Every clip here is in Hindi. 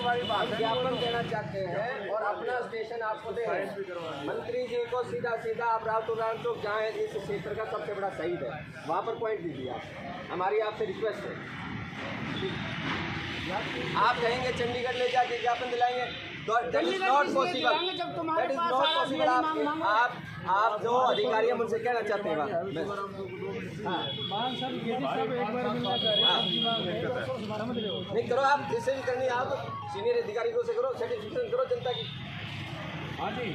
ज्ञापन देना चाहते हैं और अपना स्टेशन आपको दे रहे हैं। मंत्री जी को सीधा सीधा आप रावतुराम चौक जहाँ इस क्षेत्र का सबसे बड़ा शहीद है वहाँ पर पॉइंट दीजिए आप। हमारी आपसे रिक्वेस्ट है। आप कहेंगे चंडीगढ़ ले जाके ज्ञापन दिलाएंगे, that is not possible, that is not possible. आप जो अधिकारी हैं मुझसे कहना चाहते हैं नहीं करो, आप जिससे भी करनी है आप सीनियर अधिकारी को से करो, सेटिस्फेक्शन करो जनता की। हाँ जी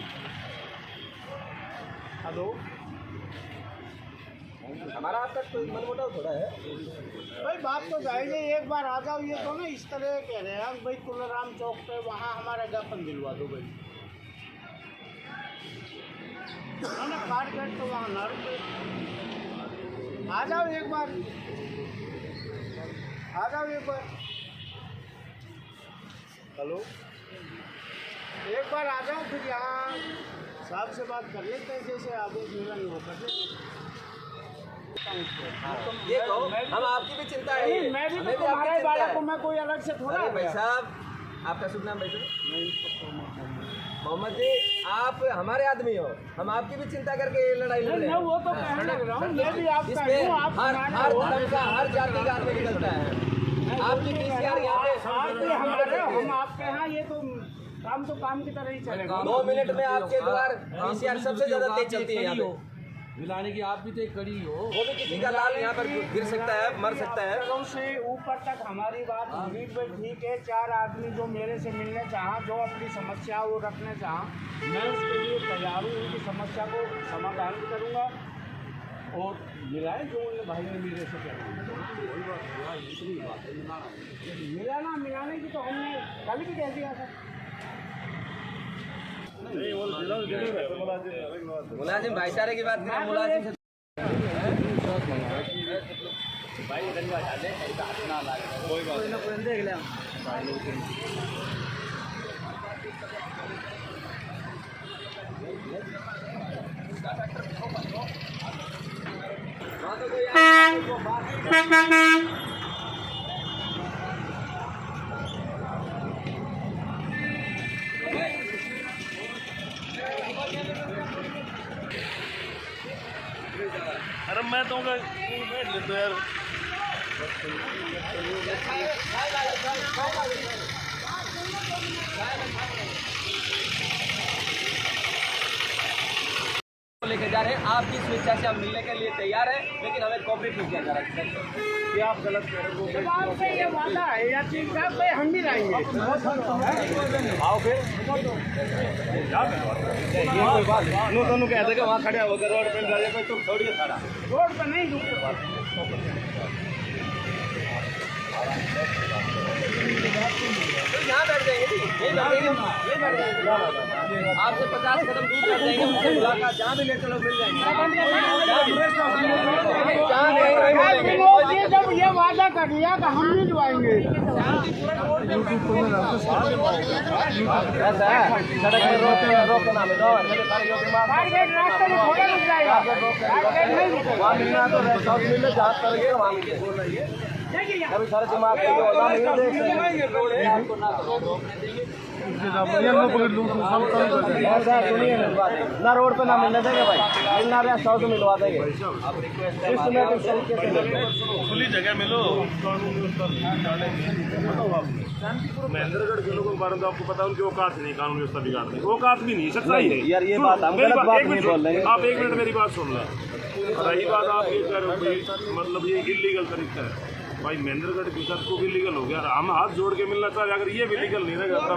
हेलो, हमारा आपका मनमुटाव थोड़ा है भाई बात तो जाहिर है, एक बार आ जाओ। ये तो ना इस तरह कह रहे हैं भाई तुलाराम चौक पे वहाँ हमारा ज्ञापन दिलवा दो भाई, ना कार्ड गेट तो वहाँ ना रुके। आ जाओ एक बार, आ जाओ एक बार। हेलो, एक बार आ जाओ, फिर यहाँ साहब से बात कर लेते हैं, जैसे आदेश मिला नहीं वो कर लेते। ये कहो हम आपकी भी चिंता है, मैं भी तो तुम्हारे बारे को मैं कोई अलग से थोड़ा। भाई साहब आपका शुभ नाम भाई साहब? मोहम्मद जी, आप हमारे आदमी हो, हम आपकी भी चिंता करके ये लड़ाई लड़ रहे हैं। वो तो कह रहा हूं, मैं भी आपका इसमें हूं, आप हर धर्म का हर जाति का आदमी निकलता है। आपकी पीसीआर यहाँ पे हमारे, हम आपके यहाँ ये तो काम तो काम की तरह ही चलेगा। 2 मिनट में आपके द्वार पीसीआर सबसे ज्यादा तेज चलती है यहाँ पे। मिलाने की आप भी तो एक कड़ी हो, वो भी किसी का लाल यहाँ पर गिर सकता है, मर सकता है। लोगों से ऊपर तक हमारी बात हुई भाई ठीक है। 4 आदमी जो मेरे से मिलने चाह, जो अपनी समस्या वो रखने चाह, मैं उसके लिए तैयार हूँ। उनकी समस्या को समाधान करूँगा और मिलाए जो उन भाई ने मेरे से मिलाना मिलाने की तो हमने कल भी कह दिया था। मुलाजिम भाईचारे की बात करें, मुलाजिम से अरे मैं तो बैठ लेते यार। लेके जा रहे हैं, आपकी स्वेच्छा से हम मिलने के लिए तैयार हैं, लेकिन हमें कॉपरेट नहीं किया जा रहा है। ये आप गलत कह रहे हो। ये वादा है या चीज का भाई हम भी लाएंगे। आओ फिर नो कहते कि वहाँ खड़े होकर रोड पे तुम छोड़िए सारा, रोड पर नहीं रुके। यहाँ बैठ जाएंगे, आपसे 50 कदम दूर बैठ जाएंगे, उनसे मुलाकात जहाँ भी ले चलो मिल जाएंगे। जब ये वादा कर लिया तो हम भी जुआएंगे। सड़क में रोको ना, रास्ते में थोड़ा रुक जाएगा, अभी सारे दिमाग ना रोड पे ना मिलने देंगे भाई, मिलना रहा 100 से मिलवा देंगे। खुली जगह मिलो। महेंद्रगढ़ के लोगों के बारे में आपको पता है, उनकी औकात नहीं कानून व्यवस्था बिगाड़ने, औकात भी नहीं, सच्चाई है यार। ये बात हम गलत बात नहीं बोल रहे हैं। आप 1 मिनट मेरी बात सुन लें। रही बात आप ये कह रहे हो मतलब ये इलीगल तरीका है भाई, महेंद्रगढ़ के साथ को भी लीगल हो गया। हम हाथ जोड़ के मिलना चाहिए, अगर ये भी लीगल नहीं रहेगा तो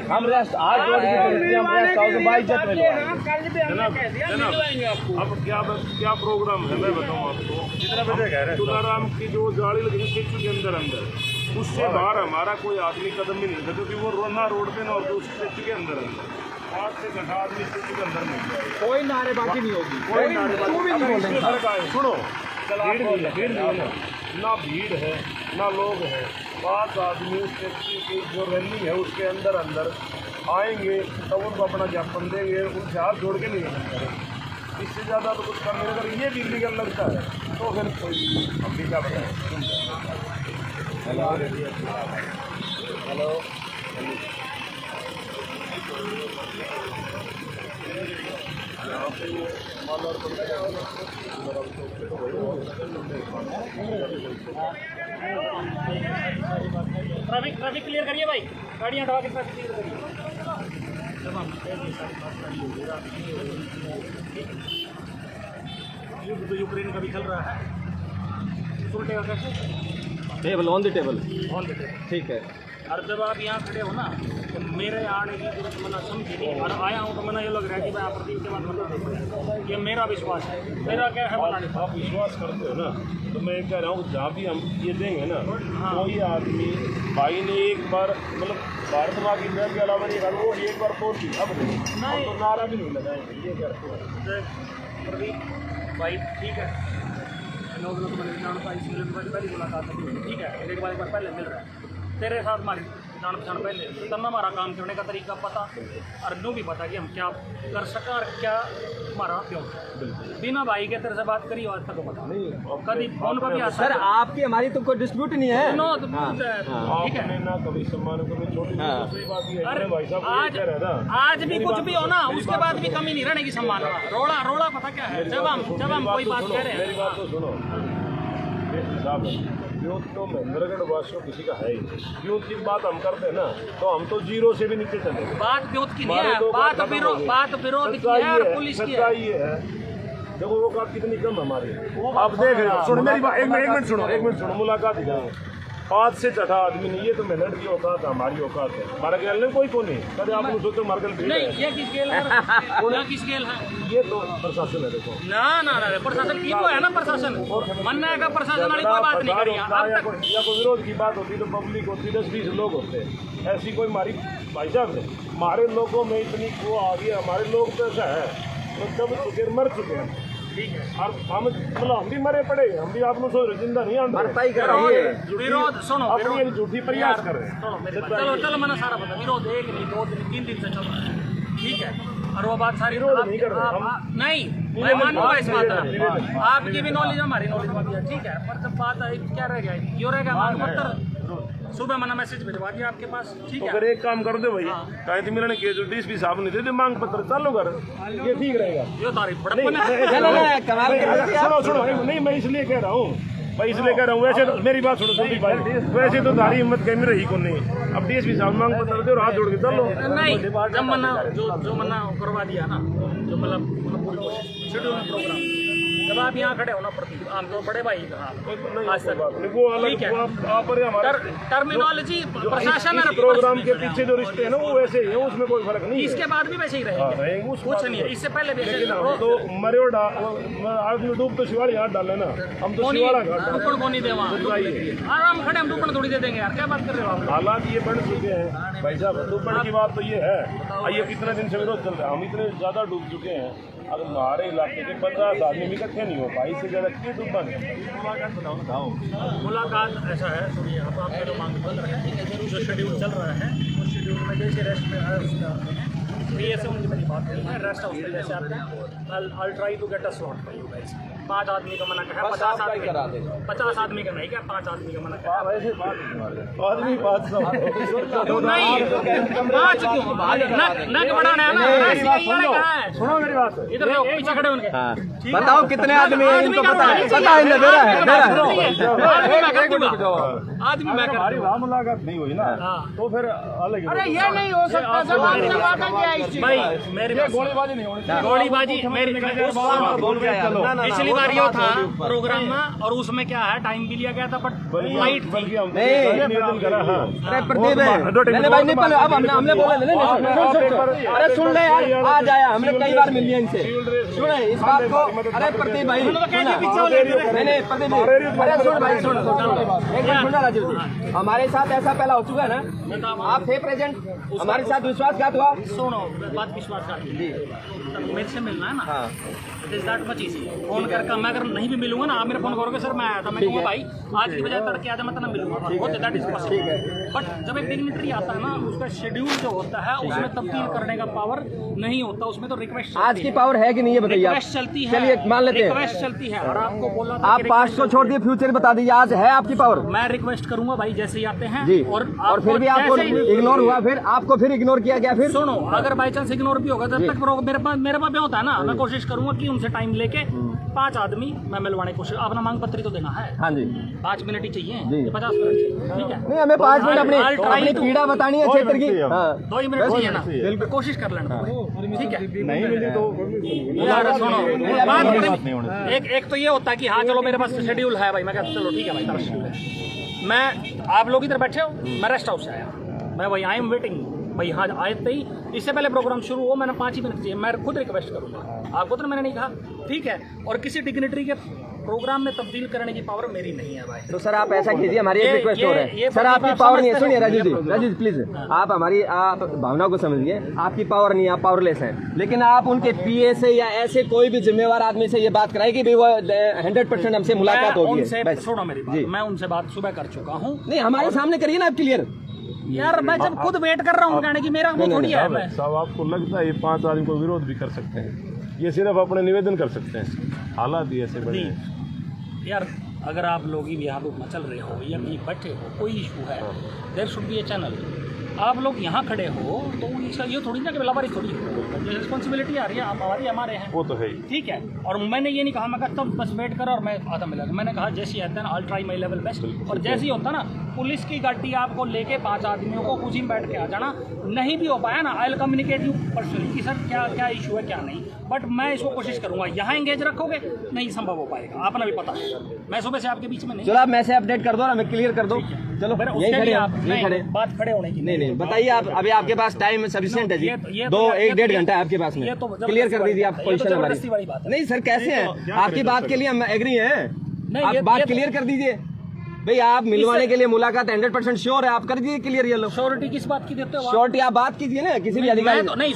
हम रेस्ट हाथ जोड़ के अब क्या प्रोग्राम है मैं बताऊँ आपको। कितना बजे कह रहे हैं तुलाराम की जो जाली लगी स्टेचू के अंदर उससे बाहर हमारा कोई आदमी कदम भी नहीं था, क्योंकि वो ना रोड पे ना और उस स्टेचू के अंदर 5 से 10 आदमी स्टेचू के अंदर नहीं, कोई नारेबाजी नहीं होगी, कोई नारेबाजी। सुनो, ना भीड़ है ना लोग हैं, 5 आदमी स्टेचू की जो रैली है उसके अंदर आएंगे तब उनको अपना ज्ञापन देंगे, उनसे हाथ जोड़ के नहीं करेंगे। इससे ज़्यादा तो कुछ करने, अगर ये भी लीगल लगता है तो फिर कोई हम भी क्या बताएं। ट्रैफिक क्लियर करिए भाई, गाड़ियाँ हटवा के ट्रैफिक क्लियर करिए। युद्ध तो यूक्रेन का भी चल रहा है, उल्टेगा कैसे? टेबल ऑन द टेबल, ठीक है। और जब आप यहाँ खड़े हो ना, तो मेरे आने की जरूरत मैंने समझी नहीं, और आया हूँ तो मैंने ये लग रहा है कि भाई प्रदीप के बाद मतलब ये मेरा विश्वास है। मेरा क्या है बनाने का, आप विश्वास करते हो ना, तो मैं कह रहा हूँ जहाँ भी हम ये देंगे ना, कोई आदमी भाई ने एक बार मतलब भारत माँ की जय के अलावा नहीं कहा, वो एक बार बोल दी, अब नहीं तो नारा भी नहीं लगाएंगे, ये करते हैं। प्रदीप भाई ठीक है, इसलिए पहली मुलाकात है, ठीक है, एक बार पहले मिल रहा है तेरे साथ, हमारी जान पहचान पहले तब हमारा काम करने का तरीका पता, और नो भी पता कि हम क्या कर सका और क्या हमारा क्यों। बिना भाई के तेरे से बात करी आज तक पता नहीं, कभी फोन पर भी आ सर आपकी हमारी तो कोई डिस्प्यूट नहीं है। ठीक है ना, कभी सम्मान कभी छोटी बात ये है भाई साहब, आज भी कुछ भी हो ना, उसके बाद भी कमी नहीं रहने की सम्मान का। रोड़ा पता क्या है, जब हम कोई बात कह रहे हैं, मेरी बात तो सुनो, यूथ तो महेंद्रगढ़ वासियों किसी का है ही नहीं। यूथ की बात हम करते हैं ना, तो हम तो जीरो से भी नीचे चले। बात यूथ की नहीं है, बात विरोध की है और पुलिस की है। ये है देखो वो बात कितनी कम हमारी, आप देख रहे हो। सुनो मेरी बात, एक मिनट सुनो, मुलाकात ही जाओ। 5 से 6 आदमी नहीं, ये तो मेहनत की औकात है, हमारी औकात है। हमारा गैल में कोई नहीं, कभी आप सोचो मार्गल नहीं, ये किस गेल है? किस गेल है? ये तो प्रशासन है। देखो ना प्रशासन की वो है ना, प्रशासन मानना है का प्रशासन वाली कोई बात नहीं करी है। या कोई विरोध की बात होती तो पब्लिक होती, 10-20 लोग होते, ऐसी कोई हमारी भाई साहब है। हमारे लोगों में इतनी वो आ गई, हमारे लोग तो ऐसा है तो दब चुके मर चुके हैं, ठीक है। और हम मतलब हम भी मरे पड़े, हम भी आप लोग सोच रहे जिंदा नहीं विरोध सुनो, अपनी झूठी प्रयास कर रहे हैं। चलो मैंने सारा पता, विरोध 1 नहीं 2 दिन 3 दिन से चल रहा है, ठीक है। और वो बात सारी विरोध नहीं कर रहे नहीं, मैं मानूंगा इस बात में, आपकी भी नॉलेज हमारी नॉलेज में भी है, ठीक है। पर जब बात आई क्या रह गया, यो रह गया मांग पत्र, सुबह मैंने मैसेज भिजवा दिया आपके पास, ठीक है। अगर एक काम कर दो भैया, कहीं तो मेरा के जो डीएसपी साहब ने दे दे मांग पत्र चालू कर, ये ठीक रहेगा। यो तारीफ बड़ा सुनो नहीं, मैं इसलिए कह रहा हूँ वैसे तो मेरी बात सुनो संदीप भाई, वैसे तो तारी हिम्मत कहीं रही को नहीं। अब डीएसपी साहब मांग पत्र दे और हाथ जोड़ के चलो। नहीं, जब मना जो मना करवा दिया ना, जो मतलब पूरी शेड्यूल प्रोग्राम, जब आप यहाँ खड़े हो ना प्रति हम तो बड़े भाई आज तक, ठीक है। टर्मिनोलॉजी प्रशासन प्रोग्राम के पीछे जो रिश्ते हैं ना वो वैसे ही है, उसमें कोई फर्क नहीं है। इसके बाद भी वैसे ही रहेंगे, कुछ नहीं है, इससे पहले भी ऐसे ही तो मरे आदमी डूब तो शिवाड़ी हाथ डाले ना, हम तो शिवाड़ा घाट डूबण को नहीं देवा, आराम खड़े हम डूबण थोड़ी दे देंगे यार, क्या बात कर रहे हो आप। हालात ये बढ़ चुके हैं भाई साहब, डूबण की बात तो ये है। ये कितने दिन से विरोध चल रहा है, हम इतने ज्यादा डूब चुके हैं। अगर हमारे इलाके के 50 आदमी भी इकट्ठे नहीं हो पाए, इससे ज्यादा क्यों डूबा नहीं। मुलाकात ऐसा है, सुनिए अब आपका जो मांग बन रहा है, जो शेड्यूल चल रहा है, उस शेड्यूल में जैसे रेस्ट में से उनकी मेरी बात है, रेस्ट हाउस में जैसे आते हैं, I'll try to get a slot for you guys। 5 आदमी का मना कहा, 50 आदमी का नहीं क्या, 5 आदमी का मना कहा। आदमी 500 नहीं 5 क्यों, नग बढ़ाना है ना, सुनो मेरी बात, इधर पीछे खड़े उनके, बताओ कितने आदमी हैं, इनको पता है आदमी मैं हमारी वहाँ मुलाकात नहीं हुई ना, तो फिर अलग। अरे ये नहीं हो सकता भाई, मेरी गोलीबाजी नहीं होनी, गोलीबाजी मेरी पिछली बार ये था प्रोग्राम में, और उसमें क्या है टाइम भी लिया गया था, बट लाइट अरे सुन ले यार, आज आया, हमने कई बार मिल लिया इनसे, सुने इस बात को। अरे प्रदीप भाई, नहीं प्रदीप भाई, अरे सुन भाई सुन, एक बार सुनना राजीव जी, हमारे साथ ऐसा पहला हो चुका है ना, आप थे प्रेजेंट, हमारे साथ विश्वासघात हुआ। सुनो बात विश्वासघात मेरे से मिलना है ना, it is that much easy. Phone करके मैं अगर नहीं भी मिलूंगा ना, आप मेरे फोन करोगे सर मैं आया था, मैं कहूँगा भाई आज की बजाय चाहे तड़के आधे मतलब मिलूंगा, बट जब एक डिग्निटरी आता है ना, उसका शेड्यूल जो होता है उसमें तब्दील करने का पावर नहीं होता, उसमें तो रिक्वेस्ट आज की पावर है कि नहीं, ये बताइए आप। रिक्वेस्ट चलती है, चलिए मान लेते हैं, रिक्वेस्ट चलती है। और आपको बोला था आप पास्ट को छोड़ दिए, फ्यूचर बता दीजिए, आज है आपकी पावर? मैं रिक्वेस्ट करूंगा भाई, जैसे ही आते हैं जी, और फिर भी आपको इग्नोर हुआ, फिर आपको फिर इग्नोर किया गया। फिर सुनो, अगर बाई चांस इग्नोर भी होगा तब तक मेरे पास भी होता है ना, मैं कोशिश करूंगा कि उनसे टाइम लेके 5 आदमी मैं मिलवाने की कोशिश। अपना मांग पत्री तो देना है। हाँ जी, 5 मिनट ही चाहिए, 50 मिनट चाहिए, ठीक है? नहीं, हमें 5 मिनट अपनी पीड़ा बतानी है क्षेत्र की। 2 ही मिनट चाहिए ना, कोशिश कर लेना, ठीक है? नहीं मिली तो यार सुनो, एक तो ये होता है कि हाँ चलो मेरे पास शेड्यूल है भाई, मैं कहता चलो ठीक है भाई, शेड्यूल है। मैं, आप लोग इधर बैठे हो, मैं रेस्ट हाउस से आया, मैं भाई आई एम वेटिंग भाई, हाँ आए ही इससे पहले प्रोग्राम शुरू हो, मैंने 5 ही मिनट चाहिए, मैं खुद रिक्वेस्ट करूंगा आपको, तो मैंने नहीं कहा, ठीक है? और किसी डिग्निटरी के प्रोग्राम में तब्दील करने की पावर मेरी नहीं है भाई। तो सर आप ऐसा कीजिए, हमारी एक रिक्वेस्ट हो रहा है सर, आपकी पावर नहीं है। सुनिए राजू जी प्लीज, आप हमारी भावना को समझिए, आपकी पावर नहीं है, आप पावरलेस हैं, लेकिन आप उनके पीए से या ऐसे कोई भी जिम्मेवार आदमी से ये बात कराए कि वो 100% हमसे मुलाकात होगी। सुनो मेरी बात, मैं उनसे बात सुबह कर चुका हूँ। नहीं, हमारे सामने करिए ना आप क्लियर। यार मैं जब खुद वेट कर रहा हूँ कहने की, मेरा वो थोड़ी है। मैं साहब आपको लगता है ये 5 आदमी को विरोध भी कर सकते हैं, ये सिर्फ अपने निवेदन कर सकते हैं, हालात ही ऐसे बने हैं। यार अगर आप लोग ही यहाँ पे चल रहे हो या कहीं बैठे हो, कोई इशू है, there should be a channel. आप लोग यहाँ खड़े हो तो इसका ये थोड़ी ना कि लापरवाही थोड़ी हो, जो रिस्पॉन्सिबिलिटी आ रही है आप हमारी हमारे हैं, वो तो है ही, ठीक है? और मैंने ये नहीं कहा मैं कहता बस वेट कर और मैं आधा मिला, मैंने कहा जैसे आता है ना, I try my level best. और जैसे ही होता ना, पुलिस की गाड़ी आपको लेके 5 आदमियों को कुछ ही बैठ के आ जाना, नहीं भी हो पाया ना, I will communicate you personally कि सर क्या क्या इशू है क्या नहीं, बट मैं इसको कोशिश करूंगा। यहाँ एंगेज रखोगे नहीं संभव हो पाएगा, आपने भी पता है, मैं सुबह से आपके बीच में नहीं। चलो आप मैसेज अपडेट कर दो ना, मैं क्लियर कर दो। चलो यही खड़े आप, नहीं खड़े, बात खड़े होने की नहीं बताइए आप, अभी आपके पास टाइम सफिशिएंट है जी, 1-1.5 घंटा है आपके पास में, क्लियर कर दीजिए आप पोजीशन हमारी। नहीं सर कैसे है, आपकी बात के लिए हम एग्री हैं, आप बात क्लियर कर दीजिए भाई, आप मिलवाने के लिए मुलाकात 100% श्योर है, आप कर दीजिए क्लियर। ये लो श्योरिटी किस बात की देते हो? श्योरिटी आप बात कीजिए ना किसी भी अधिकारी तो नहीं,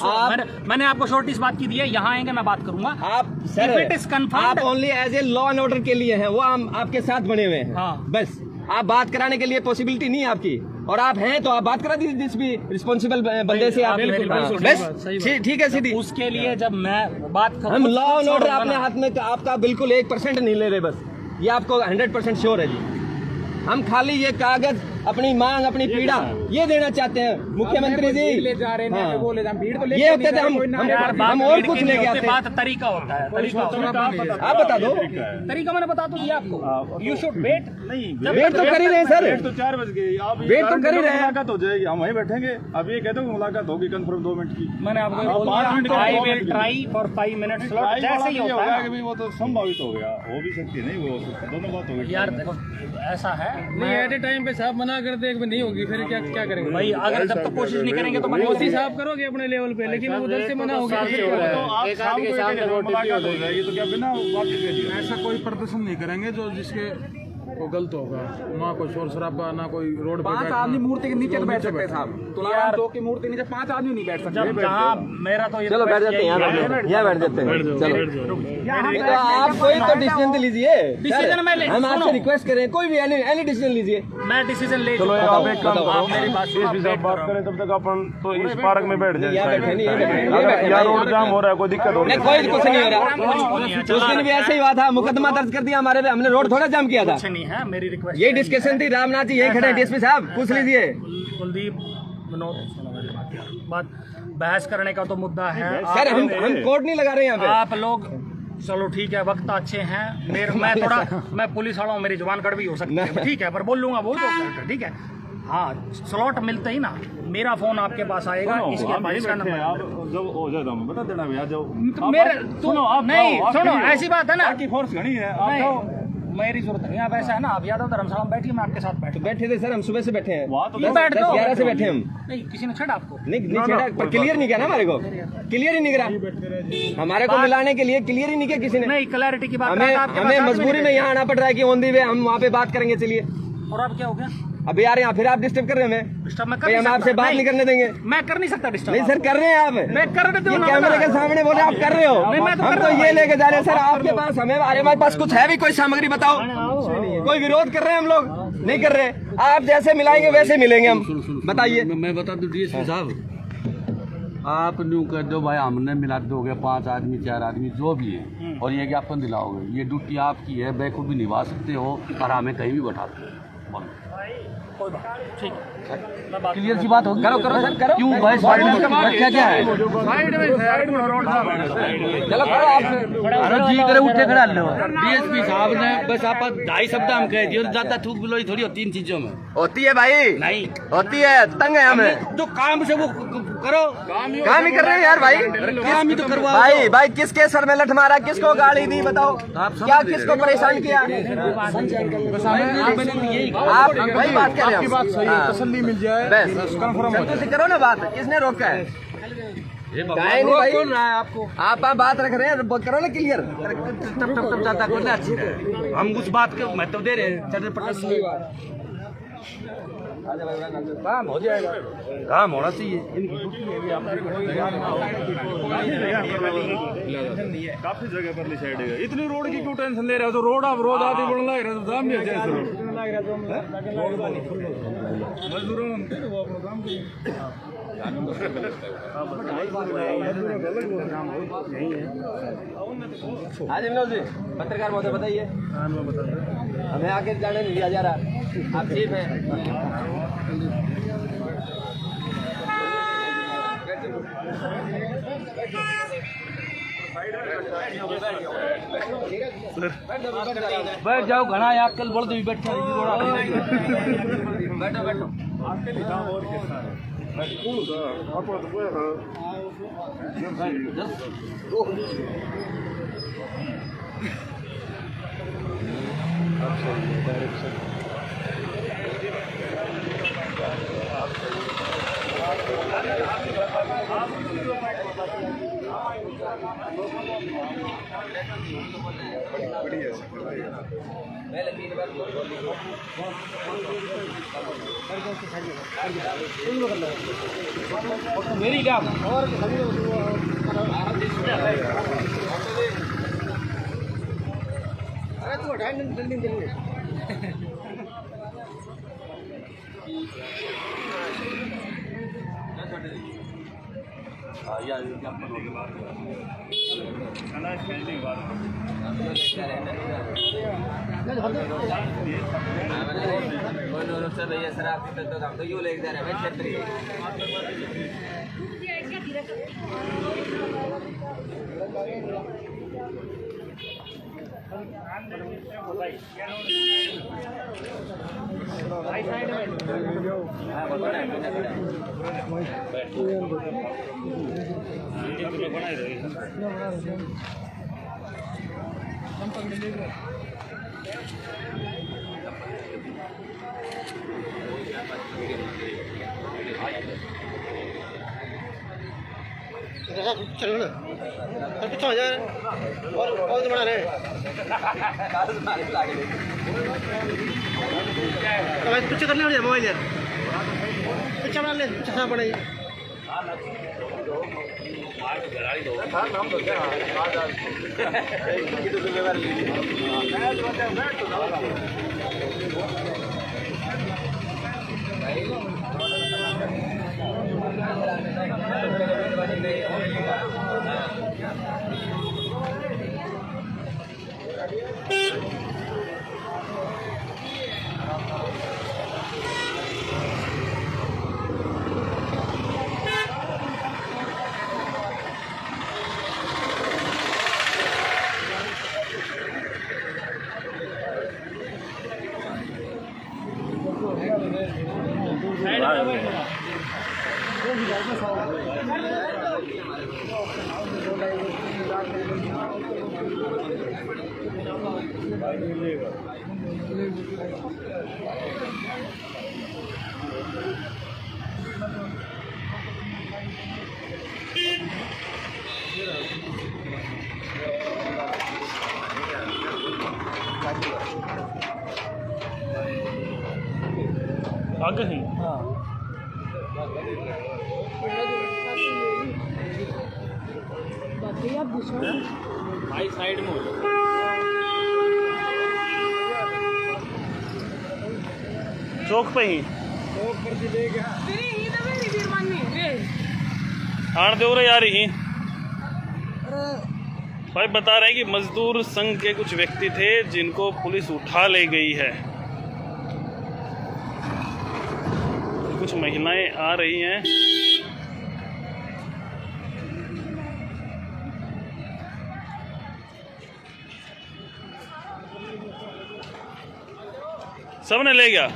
मैंने आपको श्योरिटी इस बात की दी है, यहाँ आएंगे मैं बात करूंगा। आप सर आप only as a law and order के लिए हैं, वो हम आपके साथ बने हुए हैं। हाँ। बस आप बात कराने के लिए पॉसिबिलिटी नहीं है आपकी, और आप हैं तो आप बात करा दीजिए जिस भी रिस्पॉन्सिबल बंदे से आप, बस ठीक है सीधी। उसके लिए जब मैं बात हम लॉ एंड ऑर्डर अपने हाथ में, तो आपका बिल्कुल 1% नहीं ले रहे, बस ये आपको 100% श्योर है जी। हम खाली ये कागज, अपनी मांग, अपनी पीड़ा ये देना चाहते हैं मुख्यमंत्री जी। ले जा रहे हैं, वो ले जा, भीड़ तो ये होते थे हम और कुछ लेके आते हैं। बात तरीका होता है, तरीका आप बता दो तरीका, मैंने बता दिया आपको। यू शुड वेट, नहीं वेट तो कर ही रहे सर, तो 4 बज गए, आप वेट तो कर ही रहे हैं, मुलाकात हो जाएगी, हम वहीं बैठेंगे। अब ये कहते हो मुलाकात होगी कंफर्म 2 मिनट की, मैंने आपको 5 minute, I will try for 5 minute slot, जैसे ही होता है वो तो संभावित हो गया, हो भी सकती है, नहीं वो दोनों बात हो गई। यार देखो ऐसा है, नहीं एट ए टाइम पे साहब मना कर दे, नहीं होगी फिर क्या करेंगे भाई? अगर जब तक कोशिश नहीं करेंगे तो कोशिश आप करोगे अपने लेवल पे, लेकिन उधर से मना होगा तो आप शाम को मुलाकात हो जाएगी, तो क्या बिना बात के ऐसा कोई प्रदर्शन नहीं करेंगे जो जिसके वो गलत होगा, ना कोई शोर शराबा, ना कोई रोड पे 5 आदमी मूर्ति के नीचे बैठ सकते हैं साहब, तुलाराम 2 की मूर्ति नीचे 5 आदमी नहीं बैठ सकते। जहाँ मेरा तो चलो बैठ जाते हैं, यहाँ बैठ जाते हैं। चलो तो आप कोई तो डिसीजन लीजिए, हम आपसे रिक्वेस्ट करें, कोई भी एनी डिसीजन लीजिए। मैं डिसीजन ले चलो चुका आप हूं। एक काम करो, आप मेरी बात सुनो, आप बात करें तब तक अपन तो इस पार्क में बैठ जाए, यहाँ बैठे नहीं, यहाँ रोड जाम हो रहा है, कोई दिक्कत हो रही है? कोई कुछ नहीं हो रहा। उस दिन भी ऐसे ही हुआ था, मुकदमा दर्ज कर दिया हमारे पे, हमने रोड थोड़ा जाम किया था। कुछ नहीं है, मेरी रिक्वेस्ट यही डिस्कशन थी। रामनाथ जी यही खड़े हैं, डीएसपी साहब पूछ लीजिए। कुलदीप विनोद, सुनो मेरी बात, बहस करने का तो मुद्दा है सर, हम कोर्ट नहीं लगा रहे यहाँ पे। आप लोग चलो ठीक है, वक्त अच्छे हैं, मैं पुलिस वाला हूँ, मेरी जुबान कड़वी हो सकती है, ठीक है, पर बोल लूंगा, बोल दो, ठीक है। हाँ, स्लॉट मिलते ही ना मेरा फोन आपके पास आएगा, इसके जब हो जाए तो बता देना भैया, जब मेरे सुनो आप नहीं सुनो, ऐसी बात है ना आपकी फोर्स घनी है, आप जाओ, मेरी जरूरत नहीं। आप ऐसा है ना, आप यादव धर्मशाला में बैठिए, मैं आपके साथ बैठे थे सर, हम सुबह से बैठे हैं, वहाँ तो 10-11 से बैठे हम। नहीं, किसी ने छेड़ा आपको? नहीं छेड़ा, पर क्लियर नहीं किया ना हमारे को, क्लियर ही नहीं करा हमारे को मिलाने के लिए, क्लियर ही नहीं किया किसी ने। नहीं, क्लैरिटी की बात हमें मजबूरी में यहाँ आना पड़ रहा है कि ऑन दी वे हम वहाँ पे बात करेंगे। चलिए, और अब क्या हो गया? अभी आ रहे हैं, फिर आप डिस्टर्ब कर रहे हैं हमें, हम आपसे बात नहीं करने देंगे। मैं कर नहीं सकता डिस्टर्ब। नहीं सर, कर रहे हैं आप, मैं कर रहे हूँ, कैमरे के सामने बोले आप कर रहे हो, हम तो ये लेके जा रहे हैं सर आपके पास। हमारे पास कुछ है भी, कोई सामग्री बताओ, कोई विरोध कर रहे हैं हम लोग। नहीं कर रहे, आप जैसे मिलाएंगे वैसे मिलेंगे हम। बताइए। मैं बता दूं डीएसपी साहब, आप न्यू कर दो भाई, हमने मिला दोगे 5 आदमी 4 आदमी जो भी है, और ये ज्ञापन दिलाओगे, ये ड्यूटी आपकी है, बैकअप भी निभा सकते हो और हमें कहीं भी बैठा सकते हो। कोई बात ठीक है, क्लियर सी बात होगी। करो करो सर करो। क्यों भाई साइड में क्या है? चलो करो आप। अरे जी करे उठे खड़ा लो। डीएसपी साहब ने बस आप 2.5 शब्द हम कह दिए, ज्यादा थूक बिलोई थोड़ी होती इन चीजों में। होती है भाई, नहीं होती है, तंग है हमें। जो काम से वो करो, काम ही कर रहे हैं यार भाई। काम ही तो करवाओ। भाई भाई किसके सर में लठ मारा, किसको गाड़ी दी, बताओ क्या, किसको परेशान किया? आप वही बात कर रहे आपकी बात सही है, तसल्ली मिल जाए, बस कंफर्म हो संतुष्टि करो ना बात। किसने रोका है? गाय नहीं भाई, कौन रहा है आपको? आप बात रख रहे हैं, करो ना क्लियर। टप ज्यादा करना अच्छी है, हम उस बात के महत्व दे रहे हैं। चल पटना काम हो जाएगा, काम होना चाहिए। काफी जगह पर साइड है, इतनी रोड की क्यों टेंशन ले रहे हो? तो रोड आप रोज आदि बढ़ लग रहे, तो जाम नहीं है मजदूरों वो अपना काम हाँ जी विनोद जी, पत्रकार महोदय बताइए। हमें आगे जाने नहीं दिया जा रहा, आप चीफ हैं। बैठ जाओ, घना है आजकल बोल दो बैठा बैठो बैठो। मेरी काम और अरे तू हटा जल्दी जल्दी। सर भैया सर आपकी तो हम तो यूँ लेके जा रहे हैं भाई क्षेत्रीय। चलो ना पीछे हो जाए और बना रहे पीछे करने हो जाए मोबाइल यार पीछे बना ले पीछे पड़ेगी आगे ही भाई साइड में हो जाओ। चौक पे ही आण दे रहे यार ही भाई बता रहे हैं कि मजदूर संघ के कुछ व्यक्ति थे जिनको पुलिस उठा ले गई है। कुछ महिलाएं आ रही हैं। सबने ले गया।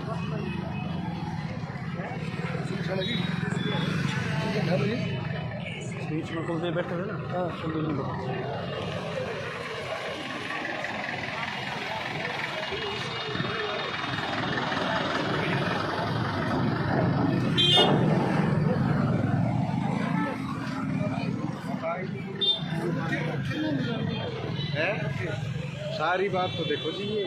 बीच में कौन से बैठे थे ना। सारी बात तो देखो जी ये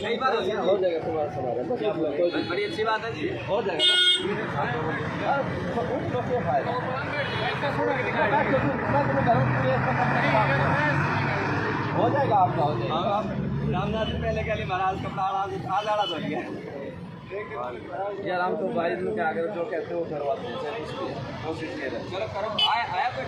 कई बार हो जाएगा तुम्हारा समाधान। बड़ी अच्छी बात है जी, हो जाएगा। हो जाएगा आपका, हो जाएगा। रामनाथ जी पहले के लिए महाराज कपड़ा आजाड़ा तो लिया यार, हम तो बारिश में क्या आगे जो कहते हो करवाते हैं, इसलिए कोशिश ये है। चलो करो, आया कोई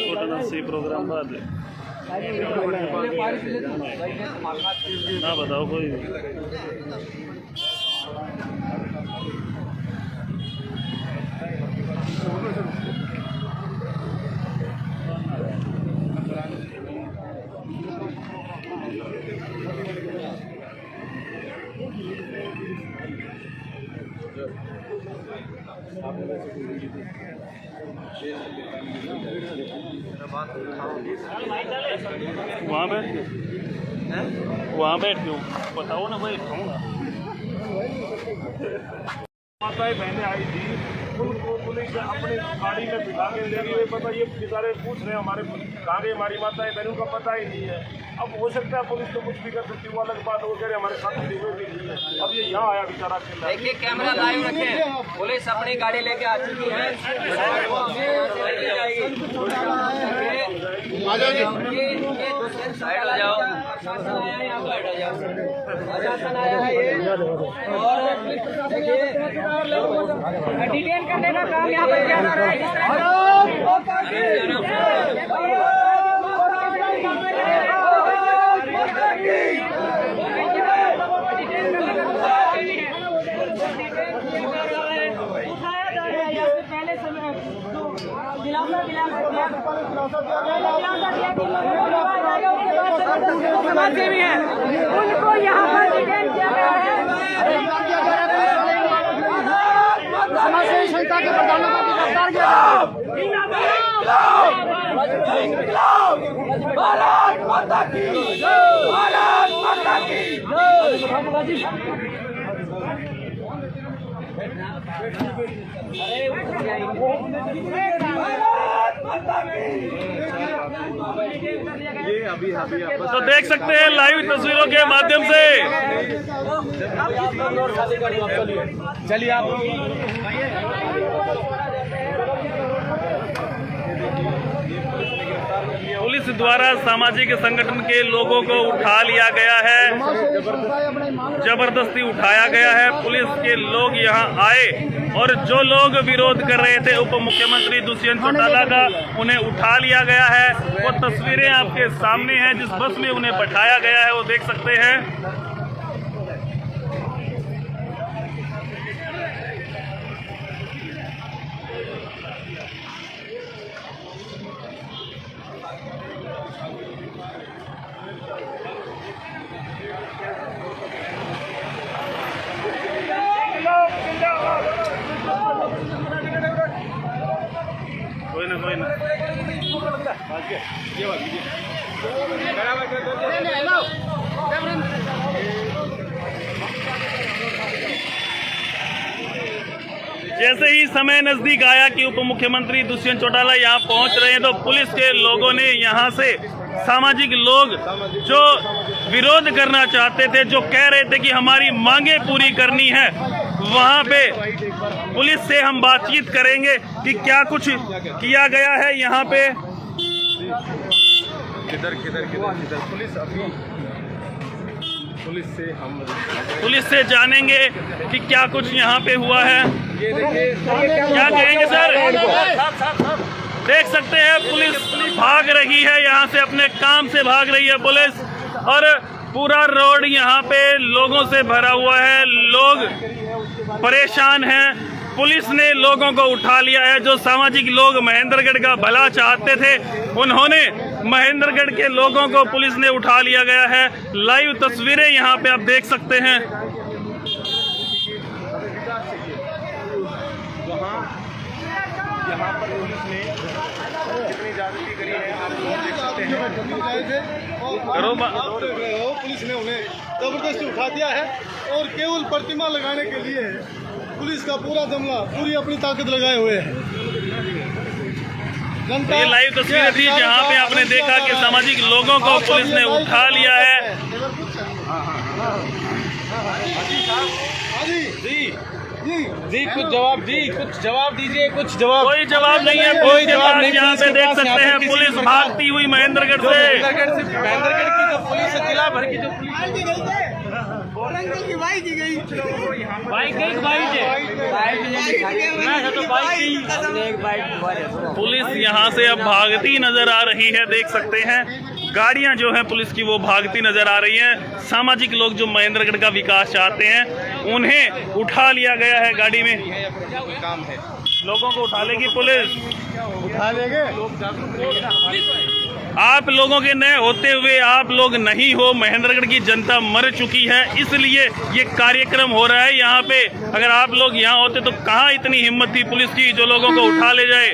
छोटा सी प्रोग्राम बाद ना बताओ कोई वहाँ बैठ क्यों बताओ ना भाई, खाऊंगा। माताएं बहनें आई थी, उनको पुलिस अपनी गाड़ी में बिठा के ले गई। पता ये बेचारे पूछ रहे हैं हमारे कहाँ गए हमारी माताएं बहनों का पता ही नहीं है। अब हो सकता है पुलिस तो कुछ भी कर सकती है, वो अलग बात। वो कह रहे हमारे साथ भी नहीं है। अब ये यहाँ आया बेचारा। देखिए कैमरा लाइव रखें, पुलिस अपनी गाड़ी लेके आ चुकी है। साइड हो जाओ, प्रशासन आया है ये, और डिटेन करने का काम यहाँ पर किया जा रहा है। समाजसेवी हैं उनको यहाँ पर डिटेन किया गया है। समाजसेवी संस्था के प्रधानों को गिरफ्तार किया गया। भारत माता की जय, भारत माता की जय। तो देख सकते हैं लाइव तस्वीरों के माध्यम से। चलिए आप पुलिस द्वारा सामाजिक संगठन के लोगों को उठा लिया गया है, जबरदस्ती उठाया गया है। पुलिस के लोग यहां आए और जो लोग विरोध कर रहे थे उप मुख्यमंत्री दुष्यंत चौटाला का, उन्हें उठा लिया गया है। वो तस्वीरें आपके सामने हैं, जिस बस में उन्हें बैठाया गया है वो देख सकते हैं। कोई ना जैसे ही समय नजदीक आया कि उप मुख्यमंत्री दुष्यंत चौटाला यहाँ पहुँच रहे हैं, तो पुलिस के लोगों ने यहाँ से सामाजिक लोग जो विरोध करना चाहते थे, जो कह रहे थे कि हमारी मांगे पूरी करनी है, वहाँ पे पुलिस से हम बातचीत करेंगे कि क्या कुछ किया गया है यहाँ पे। पुलिस से जानेंगे कि क्या कुछ यहाँ पे हुआ है। क्या कहेंगे सर? देख सकते हैं पुलिस भाग रही है यहाँ से, अपने काम से भाग रही है पुलिस, और पूरा रोड यहाँ पे लोगों से भरा हुआ है। लोग परेशान हैं। पुलिस ने लोगों को उठा लिया है। जो सामाजिक लोग महेंद्रगढ़ का भला चाहते थे, उन्होंने महेंद्रगढ़ के लोगों को पुलिस ने उठा लिया गया है। लाइव तस्वीरें यहाँ पे आप देख सकते हैं। यहाँ पर पुलिस ने कितनी जागृति करी है आप लोग देख सकते हैं। पुलिस ने उन्हें जबरदस्ती उठा दिया है और केवल प्रतिमा लगाने के लिए पुलिस का पूरा जमला पूरी अपनी ताकत लगाए हुए है। ये लाइव तस्वीरें थी जहाँ पे आपने देखा कि सामाजिक लोगों को पुलिस ने उठा लिया है। जी कुछ जवाब दीजिए, कुछ जवाब। कोई जवाब नहीं है, कोई जवाब नहीं। यहाँ पे देख सकते हैं पुलिस भागती हुई महेंद्रगढ़ से। महेंद्रगढ़ की जो पुलिस है, जिला भर की जो पुलिस यहाँ से अब भागती नजर आ रही है। देख सकते हैं गाड़ियां जो हैं पुलिस की वो भागती नजर आ रही हैं। सामाजिक लोग जो महेंद्रगढ़ का विकास चाहते हैं, उन्हें उठा लिया गया है गाड़ी में। काम है, लोगों को उठा लेगी पुलिस, उठा लेंगे। आप लोगों के न होते हुए आप लोग नहीं हो, महेंद्रगढ़ की जनता मर चुकी है, इसलिए ये कार्यक्रम हो रहा है यहाँ पे। अगर आप लोग यहाँ होते तो कहाँ इतनी हिम्मत थी पुलिस की जो लोगों को उठा ले जाए।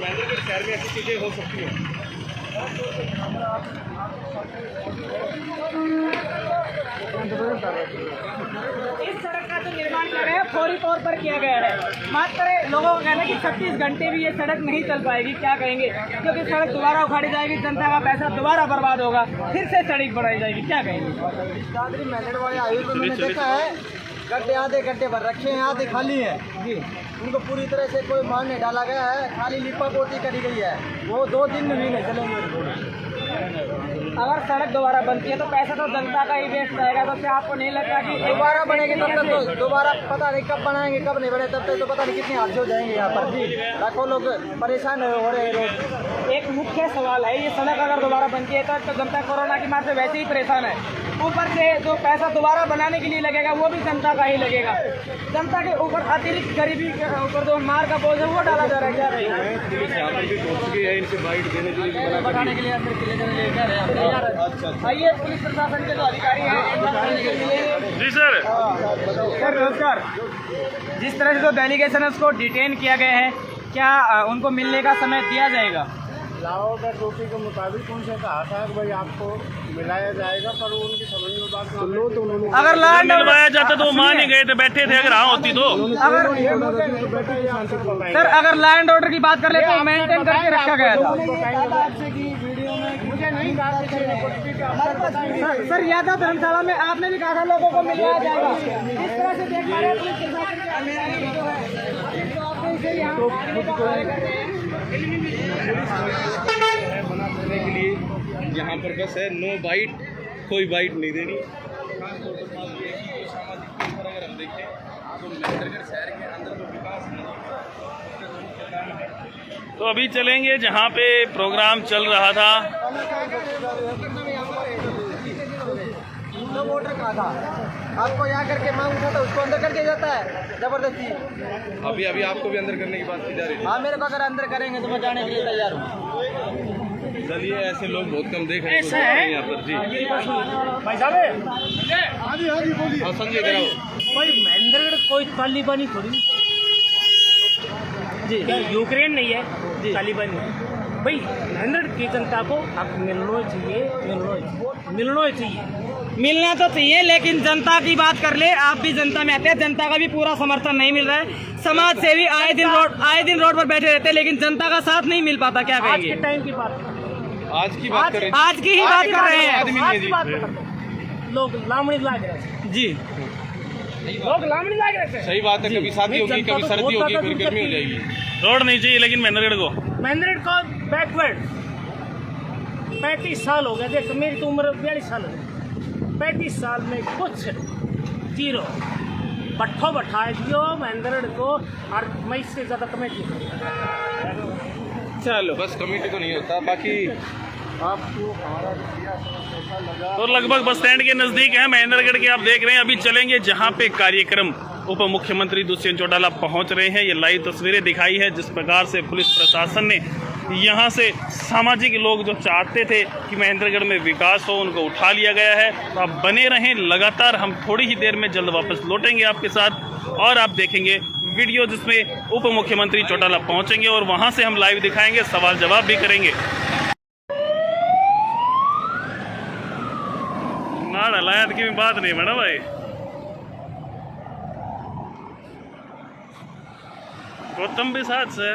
महेंद्रगढ़ शहर में ऐसी चीजें हो सकती हैं। इस सड़क का जो निर्माण किया गया है फौरी तौर पर किया गया है। मात्र लोगों का कहना है कि 36 घंटे भी ये सड़क नहीं चल पाएगी। क्या कहेंगे? क्योंकि सड़क दोबारा उखाड़ी जाएगी, जनता का पैसा दोबारा बर्बाद होगा, फिर से सड़क बढ़ाई जाएगी। क्या कहेंगे? देखा है गड्ढे आधे गड्ढे भर रखे हैं, आधे खाली है जी। उनको पूरी तरह से कोई मार नहीं डाला गया है, खाली लिपा पोती करी गई है। वो 2 दिन भी नहीं चलेंगे। अगर सड़क दोबारा बनती है तो पैसा तो जनता का ही वेस्ट जाएगा, तो क्या आपको नहीं लगता कि दोबारा बनेगी तब तक तो दोबारा पता नहीं कब बनाएंगे कब नहीं बने, तब तक तो पता नहीं कितने हादसे हो जाएंगे यहाँ पर भी, लाखों लोग परेशान हो रहे हैं रोज। एक मुख्य सवाल है, ये सड़क अगर दोबारा बनती है तो जनता कोरोना की मार से वैसे ही परेशान है, ऊपर से जो पैसा दोबारा बनाने के लिए लगेगा वो भी जनता का ही लगेगा। जनता के ऊपर अतिरिक्त गरीबी के ऊपर जो मार का बोझ है वो डाला जा रहा है। क्या है इनसे बाइट देने के लिए बताने के लिए अंदर के लिए कह रहे हैं। आइए पुलिस प्रशासन के जो अधिकारी हैं जी सर। सर नमस्कार। जिस तरह से जो डेलीगेशन है उसको डिटेन किया गया है, क्या उनको मिलने का समय दिया जाएगा? लाओ का ड्यूटी के मुताबिक उनसे कहा था कि भाई आपको मिलाया जाएगा, पर उनकी समझ में बात लो तो उन्होंने अगर लैंड मिलवाया जाता तो वो मान ही गए थे, बैठे थे। अगर हाँ होती तो सर अगर लैंड ऑर्डर की बात कर ले तो मेंटेन करके रखा गया था। मुझे नहीं कहा सर यादव धर्मशाला में आपने भी कहा था लोगों को मिलवाया जाएगा। इस तरह से देख पा रहे हैं पुलिस मना करने के लिए यहाँ पर बस है नो बाइट, कोई बाइट नहीं देनी। अगर हम देखें तो महेंद्रगढ़ शहर के अंदर जो विकास तो अभी चलेंगे जहाँ पे प्रोग्राम चल रहा था। वोटर कहा था आपको यहाँ करके मांग उठा था, उसको अंदर कर दिया जाता है जबरदस्ती। अभी आपको भी अंदर करने की बात की जा रही है। हाँ मेरे को अगर अंदर करेंगे तो मैं जाने के लिए तैयार हूँ। चलिए, ऐसे लोग बहुत कम देख रहे हैं यहाँ पर। जी भाई साहब हाँ संजय कराओ। भाई महेंद्रगढ़ कोई तालिबानी थोड़ी जी, यूक्रेन नहीं है, तालिबानी है। भाई महेंद्रगढ़ की जनता को अब मिलना चाहिए। मिलना तो चाहिए, लेकिन जनता की बात कर ले, आप भी जनता में आते हैं, जनता का भी पूरा समर्थन नहीं मिल रहा है। समाज सेवी आए दिन रोड पर बैठे रहते हैं, लेकिन जनता का साथ नहीं मिल पाता। क्या कहेंगे? आज के टाइम की बात आज की बात कर रहे हैं, आज की ही बात कर रहे हैं। लोग लामड़ी लाग रहे जी, लोग लामड़ी लाग रहे थे। सही बात है। कभी शादी होगी, कभी सर्दी होगी, फिर गर्मी हो जाएगी। रोड नहीं चाहिए लेकिन महेंद्रगढ़ को बैकवर्ड 35 साल हो गए। देख मेरी तो उम्र 42 साल है, 35 साल में कुछ जीरो बट्ठो बैठाए दियो महेंद्रगढ़ को, और मैं इससे ज़्यादा कमेटी। चलो बस कमेटी तो नहीं होता, बाकी तो लगभग बस स्टैंड के नज़दीक है महेंद्रगढ़ के। आप देख रहे हैं अभी चलेंगे जहां पे कार्यक्रम उप मुख्यमंत्री दुष्यंत चौटाला पहुंच रहे हैं। ये लाइव तस्वीरें दिखाई है जिस प्रकार से पुलिस प्रशासन ने यहां से सामाजिक लोग जो चाहते थे कि महेंद्रगढ़ में विकास हो, उनको उठा लिया गया है। तो आप बने रहें लगातार, हम थोड़ी ही देर में जल्द वापस लौटेंगे आपके साथ और आप देखेंगे वीडियो जिसमें उप मुख्यमंत्री चौटाला पहुंचेंगे और वहां से हम लाइव दिखाएंगे, सवाल जवाब भी करेंगे। नाड़ हलायत की बात नहीं मैडम भाई, गौतम भी साथ से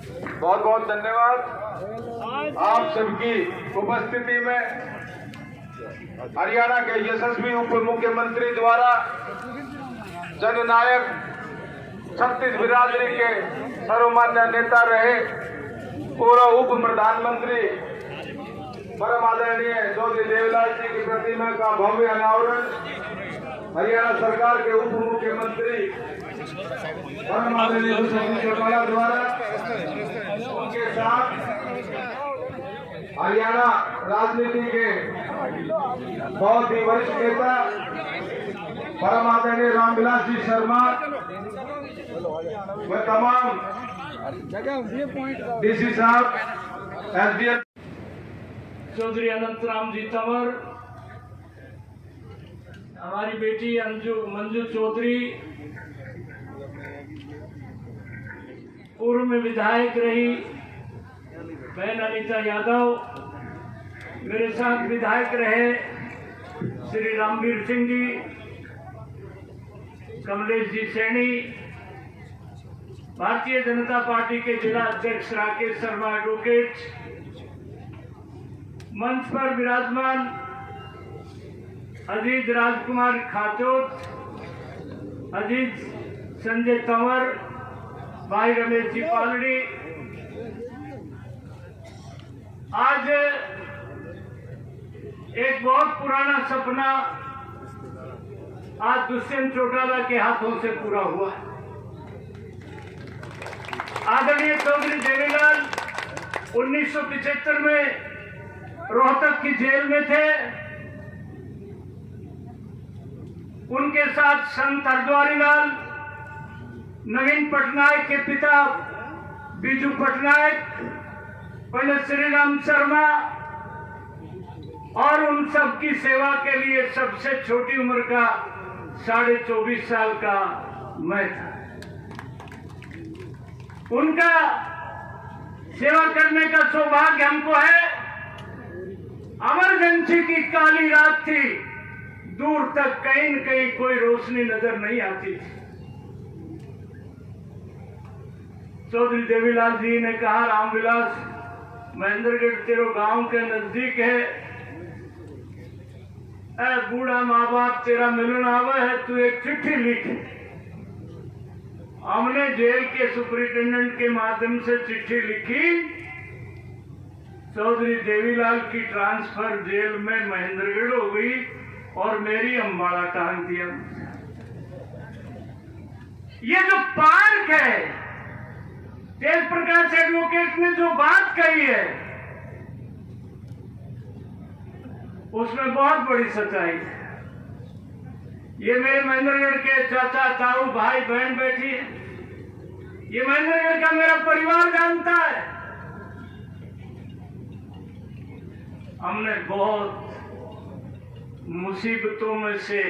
बहुत बहुत धन्यवाद आप सबकी उपस्थिति में। हरियाणा के यशस्वी उप मुख्यमंत्री द्वारा जननायक छत्तीस बिरादरी के सर्वमान्य नेता रहे पूर्व उप प्रधानमंत्री परम आदरणीय चौधरी देवीलाल जी की प्रतिमा का भव्य अनावरण हरियाणा सरकार के उप मुख्यमंत्री परम आदरणीय दुष्यंत चौटाला द्वारा, उनके साथ हरियाणा राजनीति के बहुत ही वरिष्ठ नेता परम आदरणीय रामविलास जी शर्मा व तमाम डीसी साहब, एसडीएम चौधरी अनंतराम जी तंवर, हमारी बेटी मंजू चौधरी, पूर्व में विधायक रही बहन अनीता यादव, मेरे साथ विधायक रहे श्री रामवीर सिंह जी, कमलेश जी सैनी, भारतीय जनता पार्टी के जिला अध्यक्ष राकेश शर्मा एडवोकेट, मंच पर विराजमान अजीत राजकुमार खाचोत, अजीत संजय तंवर, भाई रमेश जी पालड़ी। आज एक बहुत पुराना सपना आज दुष्यंत चौटाला के हाथों से पूरा हुआ। आदरणीय चौधरी देवीलाल 1975 में रोहतक की जेल में थे। उनके साथ संत हरद्वारी लाल, नवीन पटनायक के पिता बीजू पटनायक, पंडित श्रीराम शर्मा और उन सब की सेवा के लिए सबसे छोटी उम्र का 24.5 साल का मैं था। उनका सेवा करने का सौभाग्य हमको है। अमरगंज की काली रात थी, दूर तक कहीं न कहीं कोई रोशनी नजर नहीं आती थी। चौधरी देवीलाल जी ने कहा, रामविलास, महेंद्रगढ़ तेरे गांव के नजदीक है, बूढ़ा माँ बाप तेरा मिलन आवा है, तू एक चिट्ठी लिख। हमने जेल के सुपरिटेंडेंट के माध्यम से चिट्ठी लिखी। चौधरी देवीलाल की ट्रांसफर जेल में महेंद्रगढ़ हो गई और मेरी अम्बाड़ा टांग दिया। ये जो पार्क है, तेज प्रकाश एडवोकेट ने जो बात कही है उसमें बहुत बड़ी सच्चाई है। ये मेरे महेंद्रगढ़ के चाचा ताऊ भाई बहन बैठी है, ये महेंद्रगढ़ का मेरा परिवार जानता है। हमने बहुत मुसीबतों में से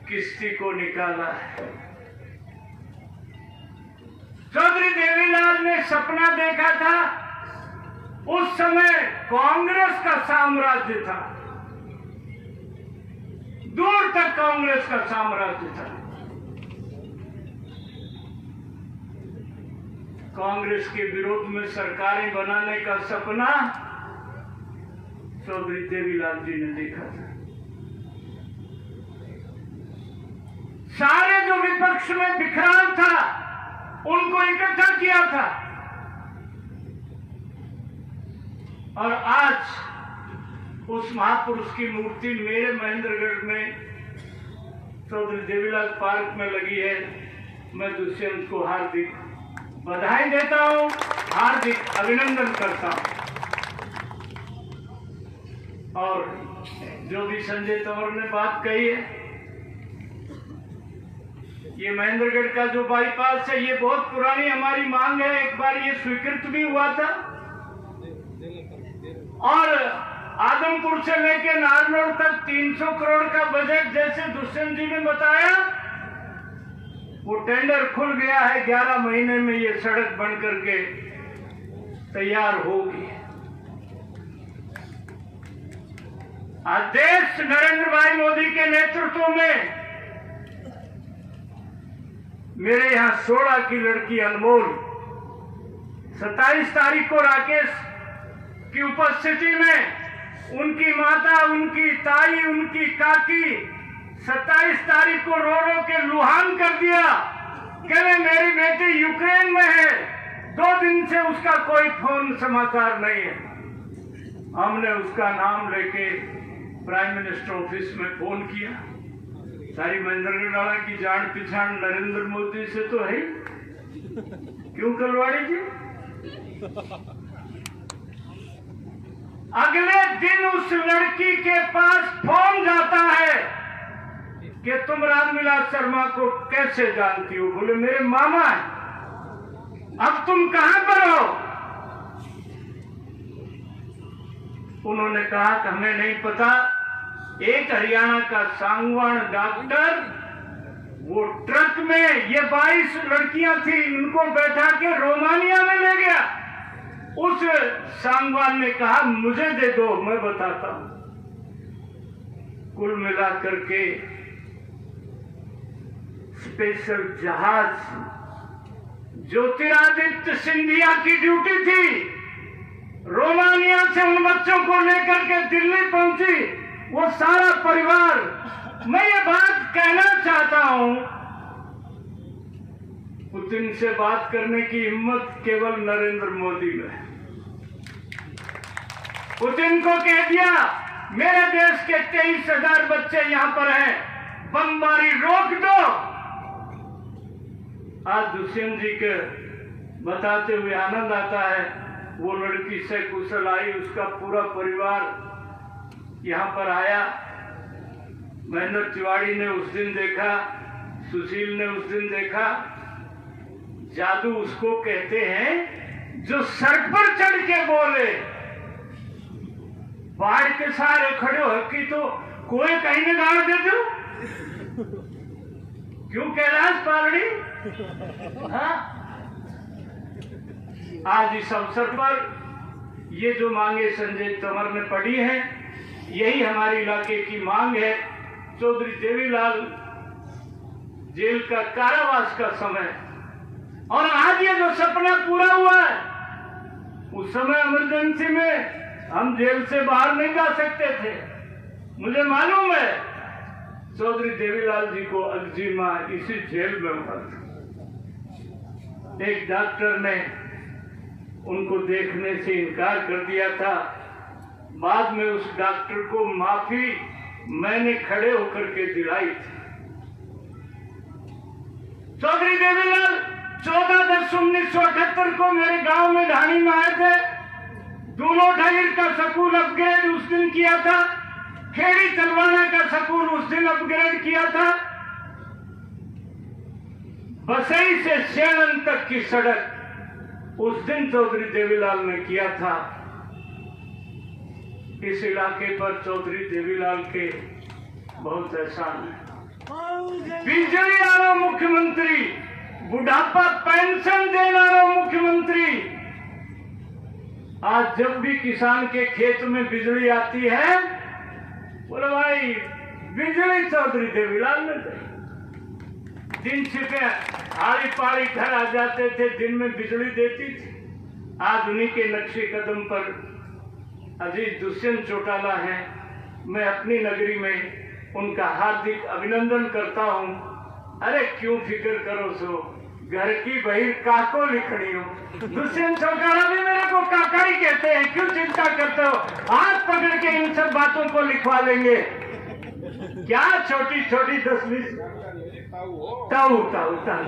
किश्ती को निकाला है। चौधरी देवीलाल ने सपना देखा था, उस समय कांग्रेस का साम्राज्य था, दूर तक कांग्रेस का साम्राज्य था। कांग्रेस के विरोध में सरकारें बनाने का सपना चौधरी देवीलाल जी ने देखा था। सारे जो विपक्ष में बिखराव था उनको इकट्ठा किया था और आज उस महापुरुष की मूर्ति मेरे महेंद्रगढ़ में चौधरी देवीलाल पार्क में लगी है। मैं दुष्यंत को हार्दिक बधाई देता हूं, हार्दिक अभिनंदन करता हूं। और जो भी संजय तंवर ने बात कही है, ये महेंद्रगढ़ का जो बाईपास है, ये बहुत पुरानी हमारी मांग है। एक बार ये स्वीकृत भी हुआ था और आदमपुर से लेकर नारनौल तक 300 करोड़ का बजट जैसे दुष्यंत जी ने बताया, वो टेंडर खुल गया है। 11 महीने में ये सड़क बन करके तैयार होगी। आज देश नरेंद्र भाई मोदी के नेतृत्व में मेरे यहां 16 की लड़की अनमोल 27 तारीख को राकेश की उपस्थिति में उनकी माता, उनकी ताई, उनकी काकी 27 तारीख को रो रो के लुहान कर दिया कि मेरी बेटी यूक्रेन में है। 2 दिन से उसका कोई फोन समाचार नहीं है। हमने उसका नाम लेके प्राइम मिनिस्टर ऑफिस में फोन किया। सारी महेंद्रगढ़ की जान पहचान नरेंद्र मोदी से तो है, क्यों कलवाड़ी जी? अगले दिन उस लड़की के पास फोन जाता है कि तुम रामविलास शर्मा को कैसे जानती हो? बोले मेरे मामा है। अब तुम कहां पर हो? उन्होंने कहा कि हमें नहीं पता। एक हरियाणा का सांगवान डॉक्टर वो ट्रक में ये 22 लड़कियां थी, इनको बैठा के रोमानिया में ले गया। उस सांगवान ने कहा मुझे दे दो, मैं बताता हूं। कुल मिलाकर के स्पेशल जहाज ज्योतिरादित्य सिंधिया की ड्यूटी थी। रोमानिया से उन बच्चों को लेकर के दिल्ली पहुंची, वो सारा परिवार। मैं ये बात कहना चाहता हूं, पुतिन से बात करने की हिम्मत केवल नरेंद्र मोदी में है। पुतिन को कह दिया मेरे देश के 23,000 बच्चे यहां पर हैं, बमबारी रोक दो। आज दुष्यंत जी के बताते हुए आनंद आता है, वो लड़की से कुशल आई, उसका पूरा परिवार यहां पर आया। महेंद्र तिवारी ने उस दिन देखा, सुशील ने उस दिन देखा। जादू उसको कहते हैं जो सर पर चढ़ के बोले। बाढ़ के सारे खड़े हो कि तो कोई कहीं न गाड़ दे दो। क्यों कैलाश पालड़ी? हाँ? आज इस अवसर पर ये जो मांगे संजय तंवर ने पढ़ी हैं, यही हमारे इलाके की मांग है। चौधरी देवीलाल जेल का कारावास का समय, और आज ये जो सपना पूरा हुआ है, उस समय इमरजेंसी में हम जेल से बाहर नहीं जा सकते थे। मुझे मालूम है चौधरी देवीलाल जी को अल्जीमा इसी जेल में हुआ था। एक डॉक्टर ने उनको देखने से इनकार कर दिया था। बाद में उस डॉक्टर को माफी मैंने खड़े होकर के दिलाई थी। चौधरी देवीलाल 14/10/1978 को मेरे गांव में ढाणी में आए थे। दूलो ढाईर का स्कूल अपग्रेड उस दिन किया था। खेड़ी तलवाना का स्कूल उस दिन अपग्रेड किया था। बसई से सेणन तक की सड़क उस दिन चौधरी देवीलाल ने किया था। इस इलाके पर चौधरी देवीलाल के बहुत एहसान है। बिजली वाला मुख्यमंत्री, बुढ़ापा पेंशन देने वाला मुख्यमंत्री। आज जब भी किसान के खेत में बिजली आती है, बोले भाई बिजली चौधरी देवीलाल ने दी। दिन छिपे आड़ी पाड़ी घर आ जाते थे, दिन में बिजली देती थी। आज उन्हीं के नक्शे कदम पर अजीत दुष्यंत चौटाला है। मैं अपनी नगरी में उनका हार्दिक अभिनंदन करता हूं। अरे क्यों फिक्र करो सो, घर की बहिर काको लिखनी हो। दुष्यंत चौटाला भी मेरे को काका ही कहते हैं, क्यों चिंता करते हो? हाथ पकड़ के इन सब बातों को लिखवा लेंगे। क्या छोटी छोटी 10-20 ताऊ ताऊ ताऊ।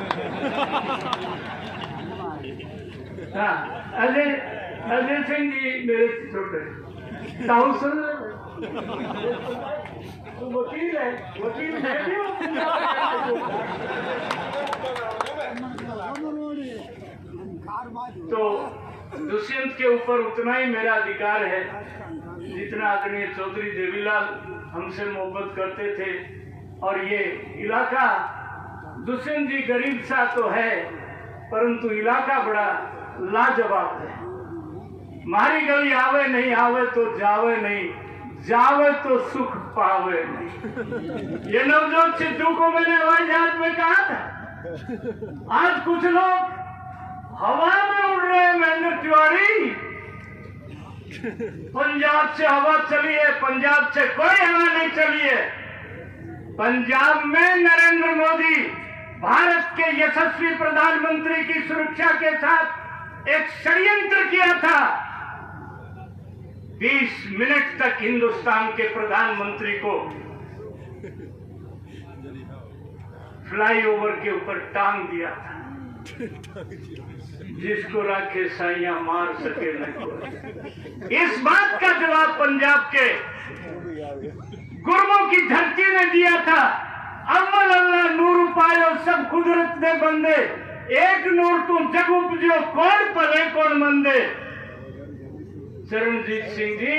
हाँ, अजय सिंह जी मेरे छोटे ताऊ सुन। वकील है, वकील है। तो दुष्यंत के ऊपर उतना ही मेरा अधिकार है जितना आदरणीय चौधरी देवीलाल हमसे मोहब्बत करते थे। और ये इलाका, दुष्यंत जी गरीब सा तो है, परंतु इलाका बड़ा लाजवाब है। मारी गली आवे नहीं, आवे तो जावे नहीं, जावे तो सुख पावे नहीं। ये नवजोत सिद्धू को मैंने हवाई जहाज में कहा था। आज कुछ लोग हवा में उड़ रहे हैं, मैंने पंजाब से हवा चली है, पंजाब से कोई हवा नहीं चली है। पंजाब में नरेंद्र मोदी भारत के यशस्वी प्रधानमंत्री की सुरक्षा के साथ एक षड्यंत्र किया था। 20 मिनट तक हिंदुस्तान के प्रधानमंत्री को फ्लाईओवर के ऊपर टांग दिया था, जिसको राखे साइया मार सके न कोई। इस बात का जवाब पंजाब के गुरुओं की धरती ने दिया था। अव्वल अल्लाह नूर पायो सब कुदरत दे बंदे, एक नूर तू जग उपजो कौन पले कौन मंदे। चरणजीत सिंह जी,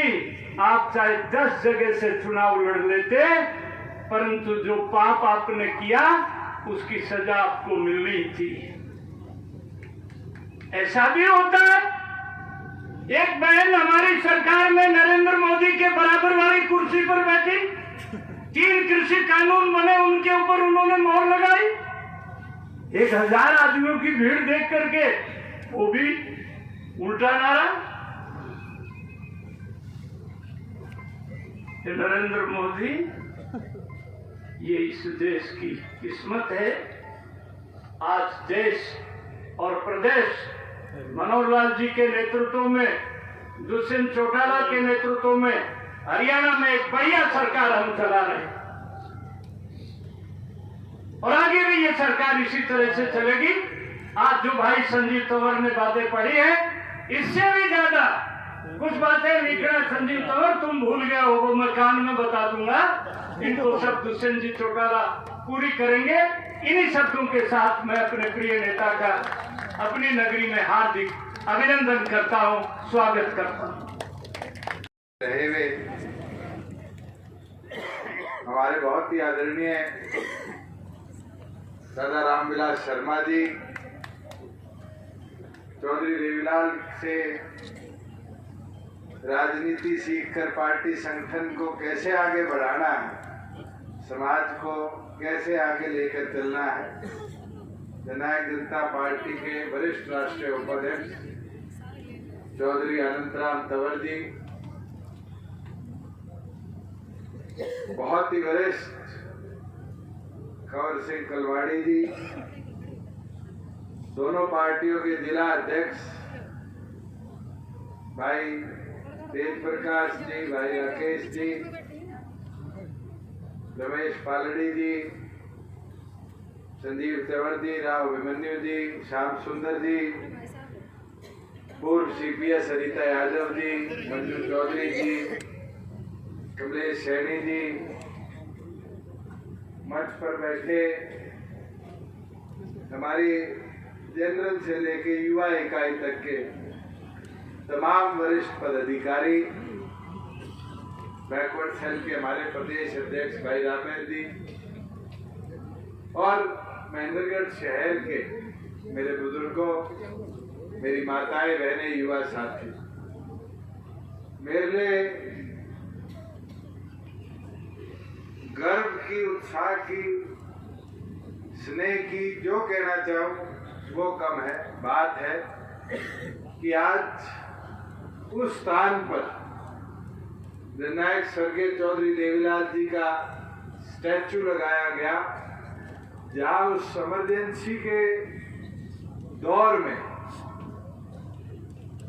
आप चाहे 10 जगह से चुनाव लड़ लेते, परंतु जो पाप आपने किया उसकी सजा आपको मिलनी थी। ऐसा भी होता है, एक बहन हमारी सरकार में नरेंद्र मोदी के बराबर वाली कुर्सी पर बैठी, 3 कृषि कानून बने, उनके ऊपर उन्होंने मोहर लगाई। 1000 आदमियों की भीड़ देख करके वो भी उल्टा नारा। नरेंद्र मोदी, ये इस देश की किस्मत है। आज देश और प्रदेश मनोहर लाल जी के नेतृत्व में, दुष्यंत चौटाला के नेतृत्व में हरियाणा में एक बढ़िया सरकार हम चला रहे हैं और आगे भी ये सरकार इसी तरह से चलेगी। आज जो भाई संजीव तंवर ने बातें पढ़ी है, इससे भी ज्यादा कुछ बातें लिख रहे संजीव तंवर, तुम भूल गए हो, वो मैं कान में बता दूंगा। इनको सब दुष्यंत जी चौटाला पूरी करेंगे। इन्हीं शब्दों के साथ मैं अपने प्रिय नेता का अपनी नगरी में हार्दिक अभिनंदन करता हूं, स्वागत करता हूं। रहे हुए हमारे बहुत ही आदरणीय दादा रामविलास शर्मा जी, चौधरी देवीलाल से राजनीति सीखकर पार्टी संगठन को कैसे आगे बढ़ाना है, समाज को कैसे आगे लेकर चलना है, जननायक जनता पार्टी के वरिष्ठ राष्ट्रीय उपाध्यक्ष चौधरी अनंतराम तंवर जी, बहुत ही वरिष्ठ कंवर सिंह कलवाड़ी जी, दोनों पार्टियों के जिला अध्यक्ष भाई तेज प्रकाश जी, भाई राकेश जी, रमेश पालड़ी जी, संजीव तंवर जी, राव अभिमन्यु जी, श्याम सुंदर जी, पूर्व CPS सरिता यादव जी, मंजू चौधरी जी, कमलेश सैनी जी, मंच पर बैठे हमारी जनरल से लेके युवा इकाई तक के तमाम वरिष्ठ पदाधिकारी, बैकवर्ड सेल के हमारे प्रदेश अध्यक्ष भाई रामेर जी और महेंद्रगढ़ शहर के मेरे बुजुर्गों, मेरी माताएं, बहनें, युवा साथी, मेरे लिए गर्व की, उत्साह की, स्नेह की जो कहना चाहूं वो कम है। बात है कि आज उस स्थान पर जननायक स्वर्गीय चौधरी देवीलाल जी का स्टैचू लगाया गया, जहां उस इमरजेंसी के दौर में,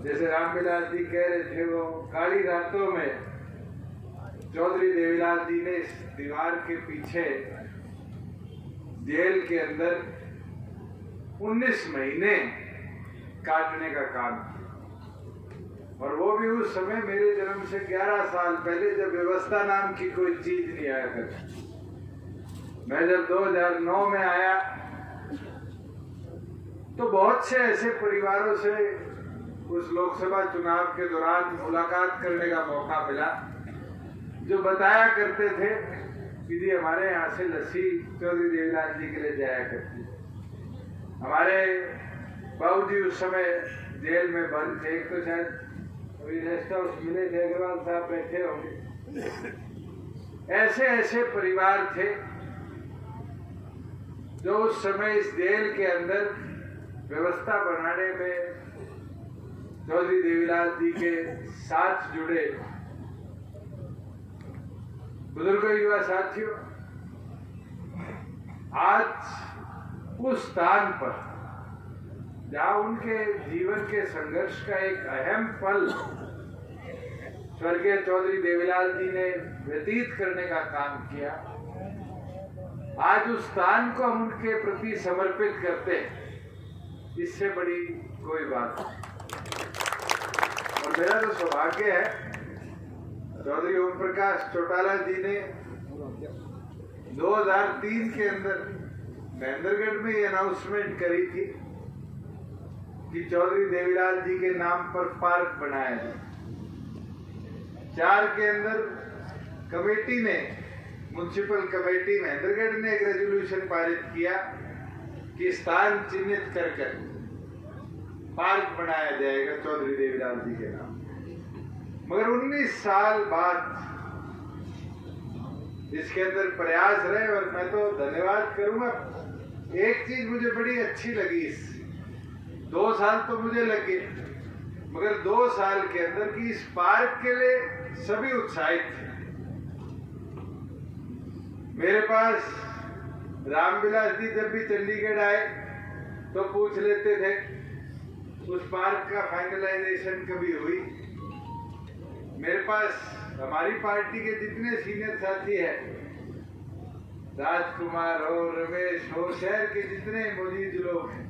जैसे रामविलास जी कह रहे थे, वो काली रातों में चौधरी देवीलाल जी ने इस दीवार के पीछे जेल के अंदर 19 महीने काटने का काम किया। और वो भी उस समय मेरे जन्म से 11 साल पहले, जब व्यवस्था नाम की कोई चीज नहीं आया करती। मैं जब 2009 में आया तो बहुत से ऐसे परिवारों से उस लोकसभा चुनाव के दौरान मुलाकात करने का मौका मिला, जो बताया करते थे कि जी हमारे यहाँ से लस्सी चौधरी देवीलाल जी के लिए जाया करती। हमारे बाबूजी उस समय जेल में बंद थे, तो शायद अभी रेस्ट हाउस मिले थे, अग्रवाल साहब बैठे होंगे। ऐसे ऐसे परिवार थे जो उस समय इस जेल के अंदर व्यवस्था बनाने में चौधरी देवीलाल जी के साथ जुड़े बुजुर्गों, युवा साथियों, आज उस स्थान पर जहां उनके जीवन के संघर्ष का एक अहम पल स्वर्गीय चौधरी देवीलाल जी ने व्यतीत करने का काम किया, आज उस स्थान को हम उनके प्रति समर्पित करते हैं, इससे बड़ी कोई बात नहीं। और मेरा तो सौभाग्य है, चौधरी ओम प्रकाश चौटाला जी ने 2003 के अंदर महेंद्रगढ़ में ये अनाउंसमेंट करी थी कि चौधरी देवीलाल जी के नाम पर पार्क बनाया जाए। 4 के अंदर कमेटी ने, म्युनिसिपल कमेटी महेंद्रगढ़ ने एक रेजोल्यूशन पारित किया कि स्थान चिन्हित कर पार्क बनाया जाएगा चौधरी देवीलाल जी के नाम। मगर 19 साल बाद इसके अंदर प्रयास रहे, और मैं तो धन्यवाद करूंगा। एक चीज मुझे बड़ी अच्छी लगी, 2 साल तो मुझे लगे, मगर 2 साल के अंदर की इस पार्क के लिए सभी उत्साहित थे। मेरे पास रामविलास जी जब भी चंडीगढ़ आए तो पूछ लेते थे उस पार्क का फाइनलाइजेशन कभी हुई। मेरे पास हमारी पार्टी के जितने सीनियर साथी हैं, राजकुमार हो, रमेश हो, शहर के जितने मौजूद लोग हैं,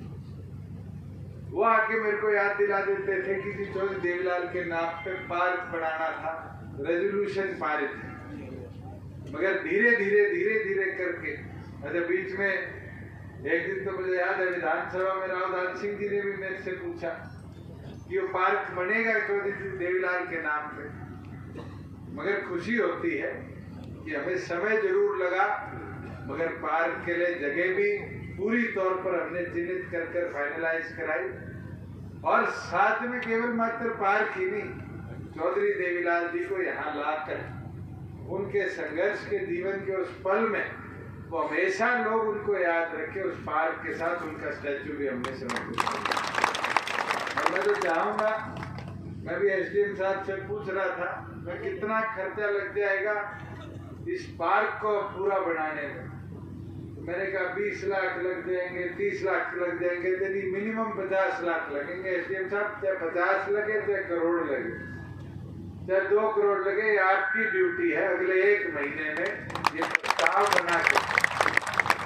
वो आके मेरे को याद दिला देते थे कि चौधरी देवीलाल के नाम पे पार्क बनाना था, रेजोल्यूशन पारित है। मगर धीरे धीरे करके, अच्छा बीच में एक दिन तो मुझे याद है विधानसभा में राव दान सिंह जी ने भी मेरे से पूछा कि वो पार्क बनेगा चौधरी देवीलाल के नाम पे। मगर खुशी होती है कि हमें समय जरूर लगा, मगर पार्क के लिए जगह भी पूरी तौर पर हमने चिन्हित कर फाइनलाइज कराई। और साथ में केवल मात्र पार्क ही नहीं, चौधरी देवीलाल जी को यहाँ लाकर उनके संघर्ष के जीवन के उस पल में वो हमेशा लोग उनको याद रखे। उस पार्क के साथ उनका स्टैचू भी हमने समर्पित किया। और मैं तो चाहूंगा, मैं भी एसडीएम साहब से पूछ रहा था मैं कितना खर्चा लग जाएगा इस पार्क को पूरा बनाने में। तो मैंने कहा 20 लाख लग जाएंगे, 30 लाख लग जाएंगे, यदि मिनिमम 50 लाख लगेंगे। एसडीएम साहब, चाहे 50 लगे चाहे करोड़ लगे, चाहे 2 करोड़ लगे, आपकी ड्यूटी है अगले 1 महीने में ये प्रस्ताव बना के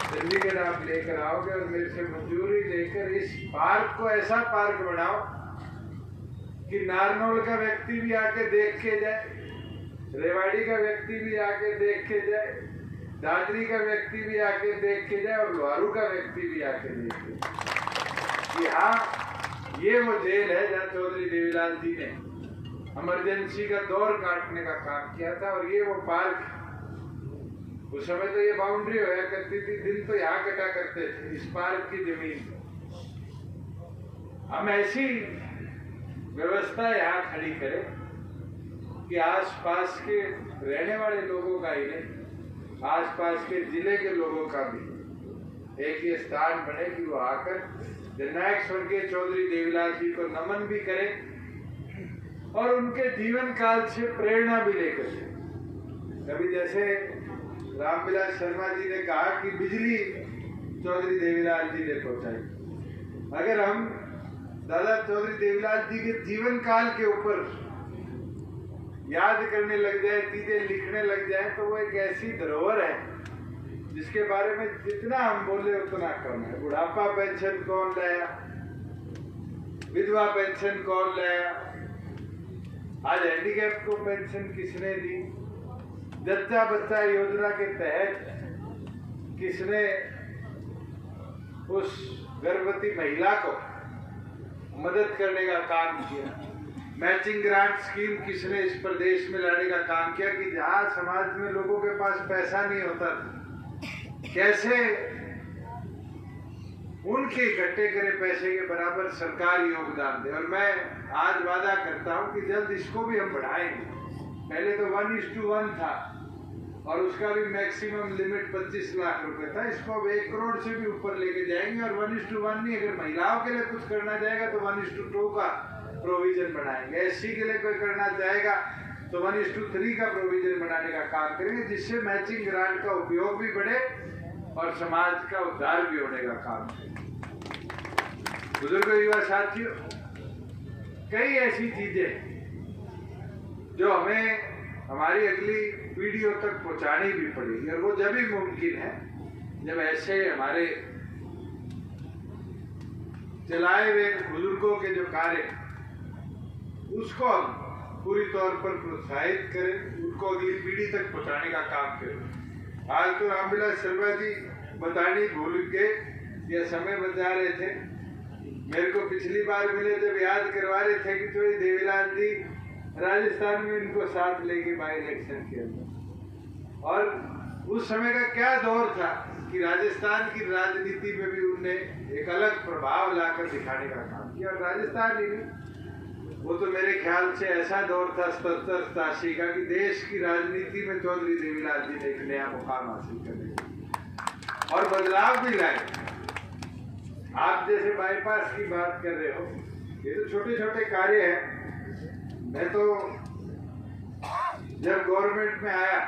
चंडीगढ़ आप लेकर आओगे और मेरे से मंजूरी लेकर इस पार्क को ऐसा पार्क बनाओ कि नारनौल का व्यक्ति भी आके देख के जाए, रेवाड़ी का व्यक्ति भी आके देख के जाए, दादरी का व्यक्ति भी आके देख के जाए, और लोहारू का व्यक्ति भी आके देख के जाए कि हाँ ये वो जेल है जहाँ चौधरी देवीलाल जी ने इमरजेंसी का दौर काटने का काम किया था। और ये वो पार्क, उस समय तो ये बाउंड्री होया करती थी, दिन तो यहाँ कटा करते थे इस पार्क की जमीन। हम ऐसी व्यवस्था यहाँ खड़ी करें कि आसपास के रहने वाले लोगों का ही नहीं, आसपास के जिले के लोगों का भी एक ये स्थान बने कि वो आकर जननायक स्वर्गीय चौधरी देवीलाल जी को नमन भी करें और उनके जीवन काल से प्रेरणा भी लेकर। कभी जैसे रामविलास शर्मा जी ने कहा कि बिजली चौधरी देवीलाल जी ने पहुंचाई। अगर हम दादा चौधरी देवीलाल जी के जीवन काल के ऊपर याद करने लग जाए, चीजें लिखने लग जाए, तो वो एक ऐसी धरोहर है जिसके बारे में जितना हम बोले उतना कम है। बुढ़ापा पेंशन कौन लाया, विधवा पेंशन कौन लाया, आज हैंडीकैप को पेंशन किसने दी, जच्चा बच्चा योजना के तहत किसने उस गर्भवती महिला को मदद करने का काम किया, मैचिंग ग्रांट स्कीम किसने इस प्रदेश में लाने का काम किया कि जहां समाज में लोगों के पास पैसा नहीं होता कैसे उनके इकट्ठे करे पैसे के बराबर सरकार योगदान दे। और मैं आज वादा करता हूं कि जल्द इसको भी हम बढ़ाएंगे। पहले तो 1:1 था और उसका भी मैक्सिमम लिमिट 25 लाख रुपए था, इसको अब 1 करोड़ से भी ऊपर लेके जाएंगे। और 1:1 नहीं, अगर महिलाओं के लिए कुछ करना जाएगा तो 1:2 का प्रोविजन बनाएंगे। एससी के लिए कोई करना चाहेगा तो 1:3 का प्रोविजन बनाने का काम करेंगे, जिससे मैचिंग ग्रांट का उपयोग भी बढ़े और समाज का उद्धार भी होने का काम करेंगे। बुजुर्गों, युवा साथियों, कई ऐसी चीजें जो हमें हमारी अगली पीढ़ियों तक पहुंचानी भी पड़ेगी, और वो जब ही मुमकिन है जब ऐसे हमारे चलाए हुए बुजुर्गों के जो कार्य उसको हम पूरी तौर पर प्रोत्साहित करें, उनको अगली पीढ़ी तक पहुंचाने का काम करें। आज तो रामविलास शर्मा जी बतानी भूल के ये समय बता रहे थे, मेरे को पिछली बार मिले जब याद करवा रहे थे कि तो देवीलाल जी राजस्थान में इनको साथ लेके बाई इलेक्शन के अंदर, और उस समय का क्या दौर था कि राजस्थान की राजनीति में भी उनने एक अलग प्रभाव लाकर दिखाने का काम किया। और राजस्थान ही नहीं, वो तो मेरे ख्याल से ऐसा दौर था 77-87 का कि देश की राजनीति में चौधरी देवीलाल जी ने एक नया मुकाम हासिल करने और बदलाव भी लाए। आप जैसे बाईपास की बात कर रहे हो, ये तो छोटे छोटे कार्य हैं। मैं तो जब गवर्नमेंट में आया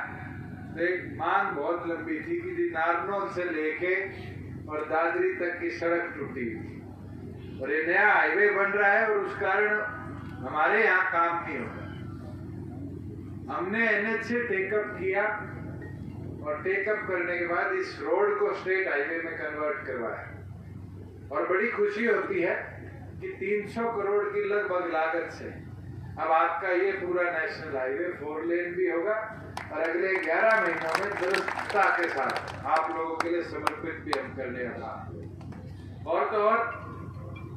तो एक मांग बहुत लंबी थी कि नारनौल से लेके और दादरी तक की सड़क टूटी, और ये नया हाईवे बन रहा है और उस कारण हमारे यहाँ काम नहीं होता। हमने NH से टेकअप किया और टेकअप करने के बाद इस रोड को स्टेट हाईवे में कन्वर्ट करवाया, और बड़ी खुशी होती है कि 300 करोड़ की लगभग लागत से अब आपका ये पूरा नेशनल हाईवे 4 लेन भी होगा, और अगले 11 महीनों में दुरुस्तता के साथ आप लोगों के लिए समर्पित भी हम करने का काम। और तो और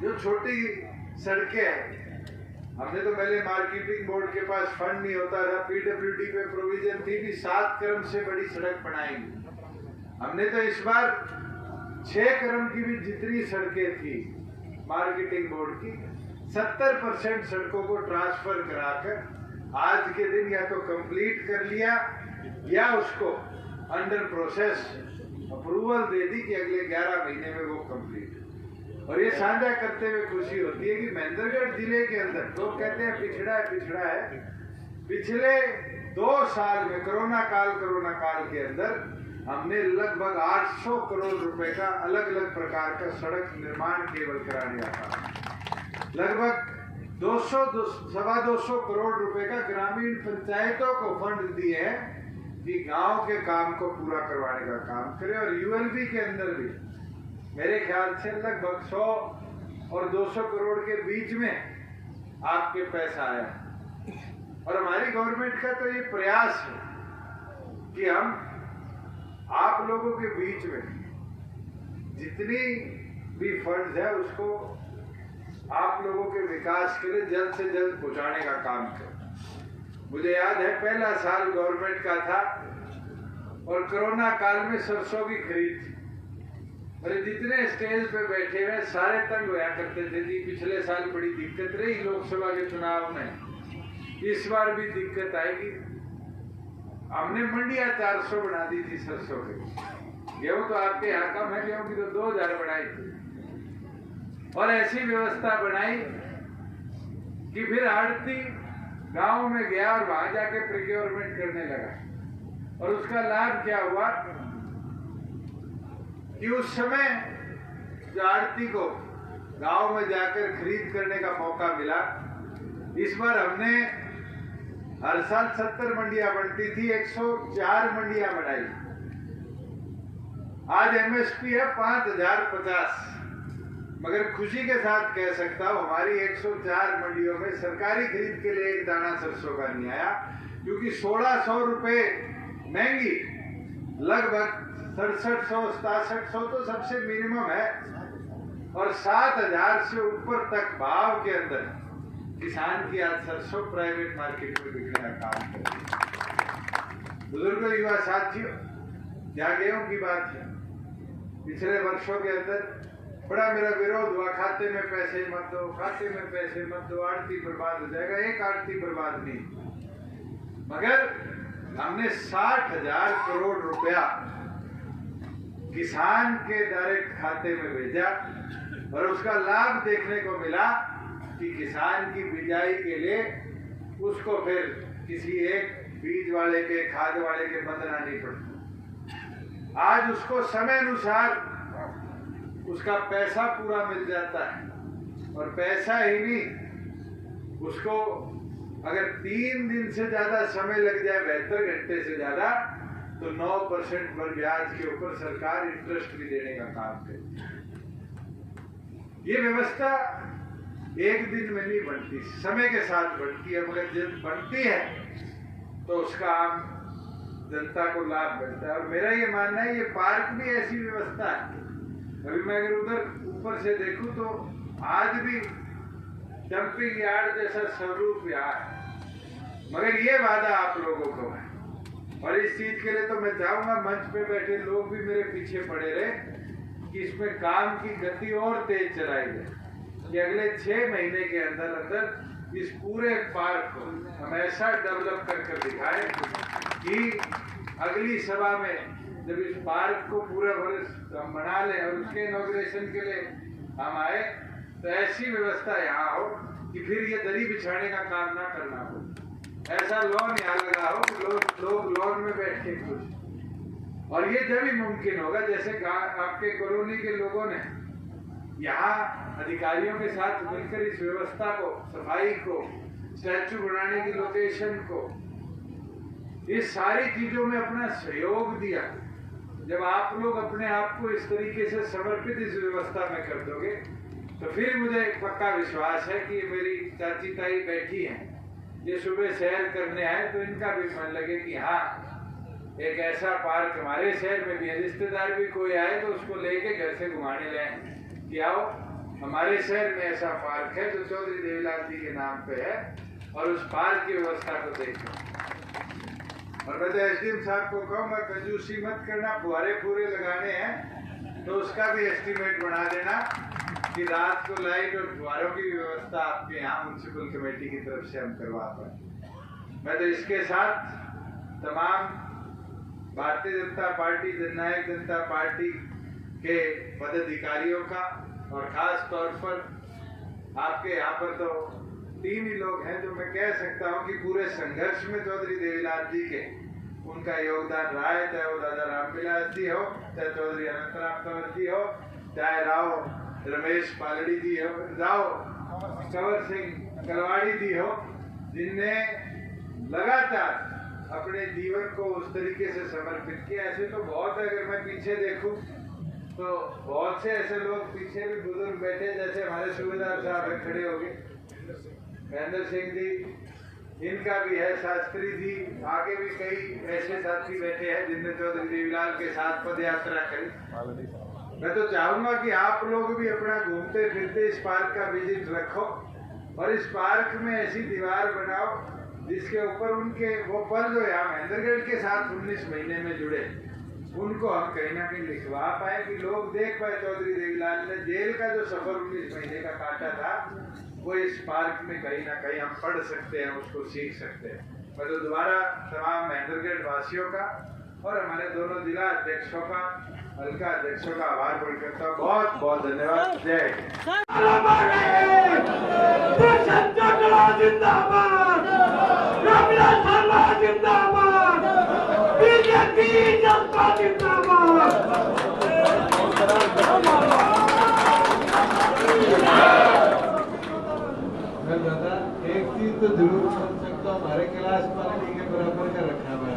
जो छोटी सड़कें हैं, हमने तो पहले मार्केटिंग बोर्ड के पास फंड नहीं होता था, PWD पे प्रोविजन थी कि 7 क्रम से बड़ी सड़क बनाएंगे। हमने तो इस बार 6 क्रम की भी जितनी सड़कें थी मार्केटिंग बोर्ड की, 70% सड़कों को ट्रांसफर कराकर आज के दिन या तो कंप्लीट कर लिया या उसको अंडर प्रोसेस अप्रूवल दे दी कि अगले 11 महीने में वो कंप्लीट। और ये साझा करते हुए खुशी होती है कि महेंद्रगढ़ जिले के अंदर लोग कहते हैं पिछड़ा है, पिछले 2 साल में कोरोना काल के अंदर हमने लगभग 800 करोड़ रुपए का अलग अलग प्रकार का सड़क निर्माण केवल कराने का काम, लगभग 200-225 करोड़ रुपए का ग्रामीण पंचायतों को फंड दिए हैं कि गांव के काम को पूरा करवाने का काम करें। और ULB के अंदर भी मेरे ख्याल से लगभग 100 और 200 करोड़ के बीच में आपके पैसा आया, और हमारी गवर्नमेंट का तो ये प्रयास है कि हम आप लोगों के बीच में जितनी भी फंड्स है उसको आप लोगों के विकास के लिए जल्द से जल्द पहुंचाने का काम करें। मुझे याद है पहला साल गवर्नमेंट का था और कोरोना काल में सरसों की खरीद थी, और जितने स्टेज पे बैठे हुए सारे तंग होया करते थे जी, पिछले साल बड़ी दिक्कत रही लोकसभा के चुनाव में, इस बार भी दिक्कत आएगी। हमने मंडियां 400 बना दी थी सरसों की, गेहूं तो आपके यहाँ कम है, गेहूं की तो 2000 बनाई थी, और ऐसी व्यवस्था बनाई कि फिर आड़ती गांव में गया और वहां जाके प्रोक्योरमेंट करने लगा, और उसका लाभ क्या हुआ कि उस समय जो आड़ती को गांव में जाकर खरीद करने का मौका मिला, इस बार हमने हर साल 70 मंडियां बनती थी, 104 मंडियां बनाई। आज MSP है 5050, मगर खुशी के साथ कह सकता हूं हमारी 104 मंडियों में सरकारी खरीद के लिए एक दाना सरसों का नहीं आया, क्योंकि 1600 रुपए महंगी, लगभग 6700-6700 तो सबसे मिनिमम है, और 7000 से ऊपर तक भाव के अंदर किसान की आज सरसों प्राइवेट मार्केट में बिकने का काम करें। बुजुर्गों, युवा साथियों, जहाँ गेहूं की बात है, पिछले वर्षों के अंदर बड़ा मेरा विरोध हुआ, खाते में पैसे मत दो, खाते में पैसे मत दो, आड़ती बर्बाद हो जाएगा। एक आड़ती बर्बाद नहीं, मगर हमने 60,000 करोड़ रुपया किसान के डायरेक्ट खाते में भेजा, और उसका लाभ देखने को मिला कि किसान की बिजाई के लिए उसको फिर किसी एक बीज वाले के, खाद वाले के बंधना नहीं पड़ता। आज उसको समय अनुसार उसका पैसा पूरा मिल जाता है, और पैसा ही नहीं, उसको अगर 3 दिन से ज्यादा समय लग जाए, 72 घंटे से ज्यादा, तो 9% पर ब्याज के ऊपर सरकार इंटरेस्ट भी देने का काम करे। ये व्यवस्था एक दिन में नहीं बनती, समय के साथ बनती है, मगर जब बनती है तो उसका आम जनता को लाभ मिलता है। और मेरा ये मानना है, ये पार्क भी ऐसी व्यवस्था है। अभी मैं अगर उधर ऊपर से देखूं तो आज भी डंपिंग यार्ड जैसा स्वरूप यहाँ है, मगर ये वादा आप लोगों को है। और इस चीज के लिए तो मैं चाहूंगा मंच पे बैठे लोग भी मेरे पीछे पड़े रहे कि इसमें काम की गति और तेज चलाई जाए, कि अगले 6 महीने के अंदर अंदर इस पूरे पार्क को हम ऐसा डेवलप कर दिखाएं कि अगली सभा में जब इस पार्क को पूरा वर्ष हम बना लें और उसके इनॉग्रेशन के लिए हम आए, तो ऐसी व्यवस्था यहाँ हो कि फिर ये दरी बिछाने का काम ना करना हो, ऐसा लॉन यहाँ लगा हो कि लोग लॉन में बैठ के खुश। और ये जब ही मुमकिन होगा, जैसे आपके कॉलोनी के लोगों ने यहाँ अधिकारियों के साथ मिलकर इस व्यवस्था को, सफाई को, स्टैचू बनाने की लोकेशन को, इस सारी चीजों में अपना सहयोग दिया। जब आप लोग अपने आप को इस तरीके से समर्पित इस व्यवस्था में कर दोगे, तो फिर मुझे पक्का विश्वास है कि मेरी चाची ताई बैठी हैं, ये सुबह सैर करने आए तो इनका भी मन लगे कि हाँ, एक ऐसा पार्क हमारे शहर में भी है। रिश्तेदार भी कोई आए तो उसको लेके घर से घुमाने लाए कि आओ हमारे शहर में ऐसा पार्क है जो चौधरी देवीलाल जी के नाम पे है, और उस पार्क की व्यवस्था को देखो। और मैं तो एसडीएम साहब को कहूँगा, कंजूसी मत करना, फुहारे पूरे लगाने हैं तो उसका भी एस्टीमेट बना देना कि रात को लाइट और फुहारों की व्यवस्था आपके यहाँ म्यूनसिपल कमेटी की तरफ से हम करवा पाए। मैं तो इसके साथ तमाम भारतीय जनता पार्टी, जननायक जनता पार्टी के पदाधिकारियों का, और खास तौर पर आपके यहाँ पर तो 3 ही लोग हैं जो मैं कह सकता हूँ कि पूरे संघर्ष में चौधरी देवीलाल जी के उनका योगदान रहा है, चाहे वो दादा रामविलास जी हो, चाहे चौधरी अनंतराम कंवर जी हो, चाहे राव रमेश पालड़ी जी हो, राव कंवर सिंह कलवाड़ी जी हो, जिनने लगातार अपने जीवन को उस तरीके से समर्पित किया। ऐसे तो बहुत है, अगर मैं पीछे देखूं तो बहुत से ऐसे लोग पीछे भी बुजुर्ग बैठे, जैसे हमारे सूबेदार साहब खड़े हो गए, महेंद्र सिंह जी, इनका भी है, शास्त्री जी, आगे भी कई ऐसे साथी बैठे हैं जिनने चौधरी देवीलाल के साथ पद यात्रा करी। मैं तो चाहूंगा कि आप लोग भी अपना घूमते फिरते इस पार्क का विजिट रखो, और इस पार्क में ऐसी दीवार बनाओ जिसके ऊपर उनके वो पल जो यहाँ महेंद्रगढ़ के साथ 19 महीने में जुड़े, उनको हम कहीं ना कहीं लिखवा पाए, कि लोग देख पाए चौधरी देवीलाल ने जेल का जो सफर 19 महीने का काटा था, वो इस पार्क में कहीं ना कहीं हम पढ़ सकते हैं, उसको सीख सकते हैं। मैं तो दोबारा तमाम महेंद्रगढ़ वासियों का और हमारे दोनों जिला अध्यक्षों का, हल्का अध्यक्षों का आभार प्रकट करता हूँ। बहुत बहुत धन्यवाद। जय मैं दादा एक चीज तो जरूर समझ सकता हूँ, हमारे कैलाश पालनी के बराबर का रखा हुआ